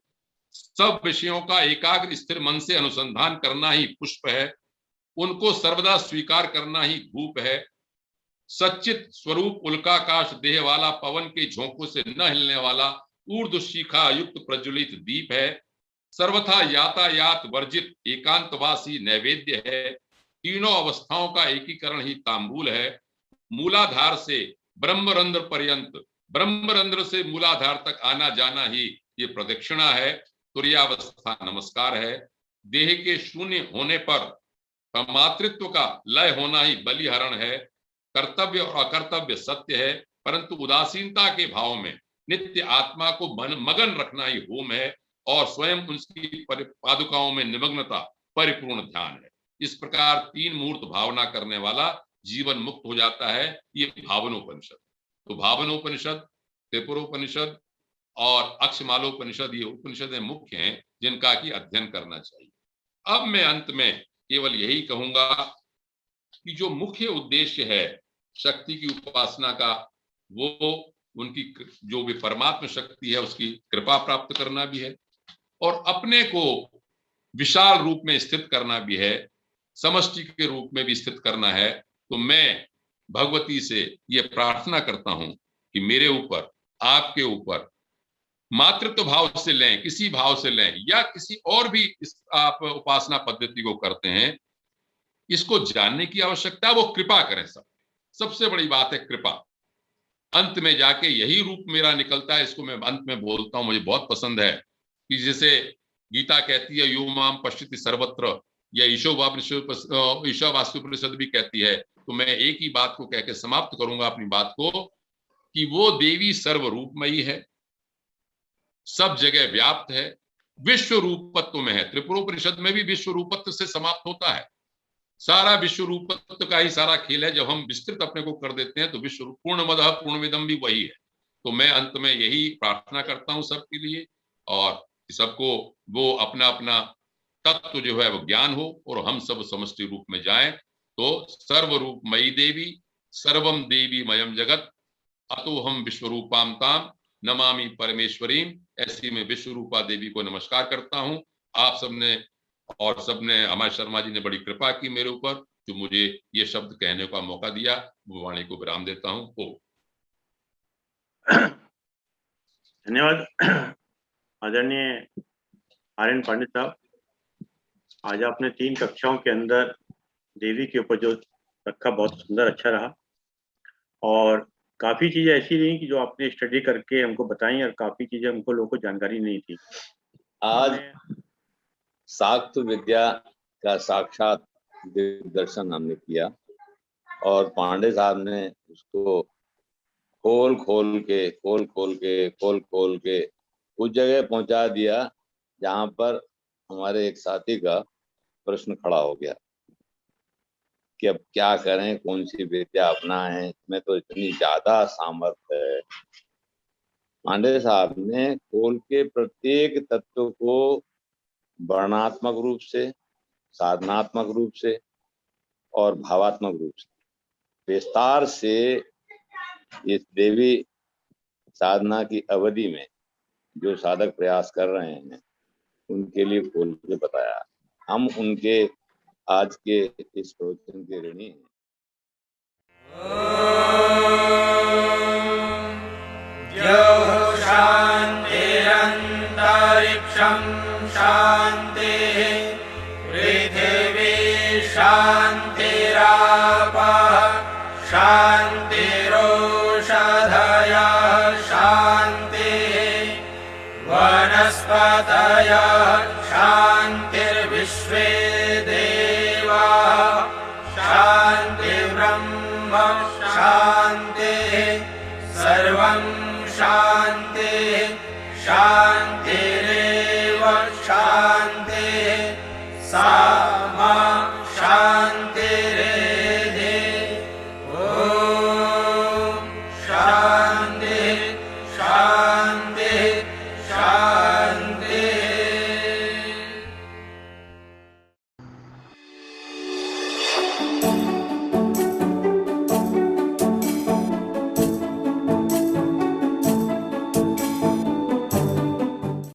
सब विषयों का एकाग्र स्थिर मन से अनुसंधान करना ही पुष्प है, उनको सर्वदा स्वीकार करना ही धूप है, सच्चित स्वरूप उल्काकाश देह वाला पवन के झोंकों से न हिलने वाला ऊर्ध्व शिखा युक्त प्रज्वलित दीप है, सर्वथा यातायात वर्जित एकांतवासी नैवेद्य है, तीनों अवस्थाओं का एकीकरण ही तांबूल है, मूलाधार से ब्रह्मरंध्र पर्यंत, ब्रह्मरंध्र से मूलाधार तक आना जाना ही ये प्रदक्षिणा है, तुर्यावस्था नमस्कार है, देह के शून्य होने पर मातृत्व का लय होना ही बलिहरण है, कर्तव्य और अकर्तव्य सत्य है, परंतु उदासीनता के भाव में नित्य आत्मा को मगन रखना ही होम है और स्वयं उसकी पादुकाओं में निमग्नता परिपूर्ण ध्यान है। इस प्रकार 3 मूर्त भावना करने वाला जीवन मुक्त हो जाता है। ये भावनोपनिषद। तो भावनोपनिषद, त्रिपुरोपनिषद और अक्षमालोपनिषद ये उपनिषदें मुख्य हैं जिनका की अध्ययन करना चाहिए। अब मैं अंत में केवल यही कहूंगा कि जो मुख्य उद्देश्य है शक्ति की उपासना का, वो उनकी जो भी परमात्मा शक्ति है उसकी कृपा प्राप्त करना भी है और अपने को विशाल रूप में स्थित करना भी है, समष्टि के रूप में भी स्थित करना है। तो मैं भगवती से ये प्रार्थना करता हूं कि मेरे ऊपर, आपके ऊपर मातृत्व भाव से लें, किसी भाव से लें या किसी और भी इस आप उपासना पद्धति को करते हैं, इसको जानने की आवश्यकता, वो कृपा करें। सबसे बड़ी बात है कृपा। अंत में जाके यही रूप मेरा निकलता है, इसको मैं अंत में बोलता हूं, मुझे बहुत पसंद है कि जैसे गीता कहती है यो माम पश्यति सर्वत्र, या ईशावास्योपनिषद भी कहती है। तो मैं एक ही बात को कहकर समाप्त करूंगा अपनी बात को कि वो देवी सर्वरूपमयी है, सब जगह व्याप्त है, विश्व रूपत्व में है। त्रिपुरोपनिषद में भी विश्व रूपत्व से समाप्त होता है। सारा विश्व रूपत्व का ही सारा खेल है। जब हम विस्तृत अपने को कर देते हैं तो विश्व पूर्णमदः पूर्णमिदं भी वही है। तो मैं अंत में यही प्रार्थना करता हूं सबके लिए, और सबको वो अपना अपना तत्व जो है वो ज्ञान हो और हम सब समष्टि रूप में जाएं। तो सर्वरूपमयी देवी सर्वम देवी मयम जगत अतो हम विश्वरूपाम ताम नमामि परमेश्वरीम। ऐसी मैं विश्वरूपा देवी को नमस्कार करता हूं। आप सबने और सबने, हमारे शर्मा जी ने बड़ी कृपा की मेरे ऊपर, जो मुझे ये शब्द कहने का मौका दिया। वो वाणी को विराम देता हूं। धन्यवाद आदरणीय आर्यन पंडित साहब। आज आपने 3 कक्षाओं के अंदर देवी के ऊपर जो रखा बहुत सुंदर, अच्छा रहा, और काफी चीजें ऐसी रही कि जो आपने स्टडी करके हमको बताई, और काफी चीजें हमको लोगों को जानकारी नहीं थी। आज शाक्त विद्या का साक्षात दर्शन हमने किया और पांडे साहब ने उसको खोल खोल के उस जगह पहुंचा दिया जहां पर हमारे एक साथी का प्रश्न खड़ा हो गया कि अब क्या करें, कौन सी विद्या अपनाएं, इसमें तो इतनी ज्यादा सामर्थ्य है। पांडे साहब ने खोल के प्रत्येक तत्व को वर्णात्मक रूप से, साधनात्मक रूप से और भावात्मक रूप से विस्तार से इस देवी साधना की अवधि में जो साधक प्रयास कर रहे हैं उनके लिए खोल के बताया। हम उनके आज के इस प्रवचन के ऋणी हैं। शान्तिरन्तरिक्षं शान्तिः पृथिवी शान्तिरापः शान्तिरोषधयः शान्तिः वनस्पतयः विश्वे देवा शान्तिर्ब्रह्म शान्तिः सर्वं शान्तिः शान्तिरेव शान्तिः सा मा शान्तिरेधि ॐ शान्तिः शान्तिः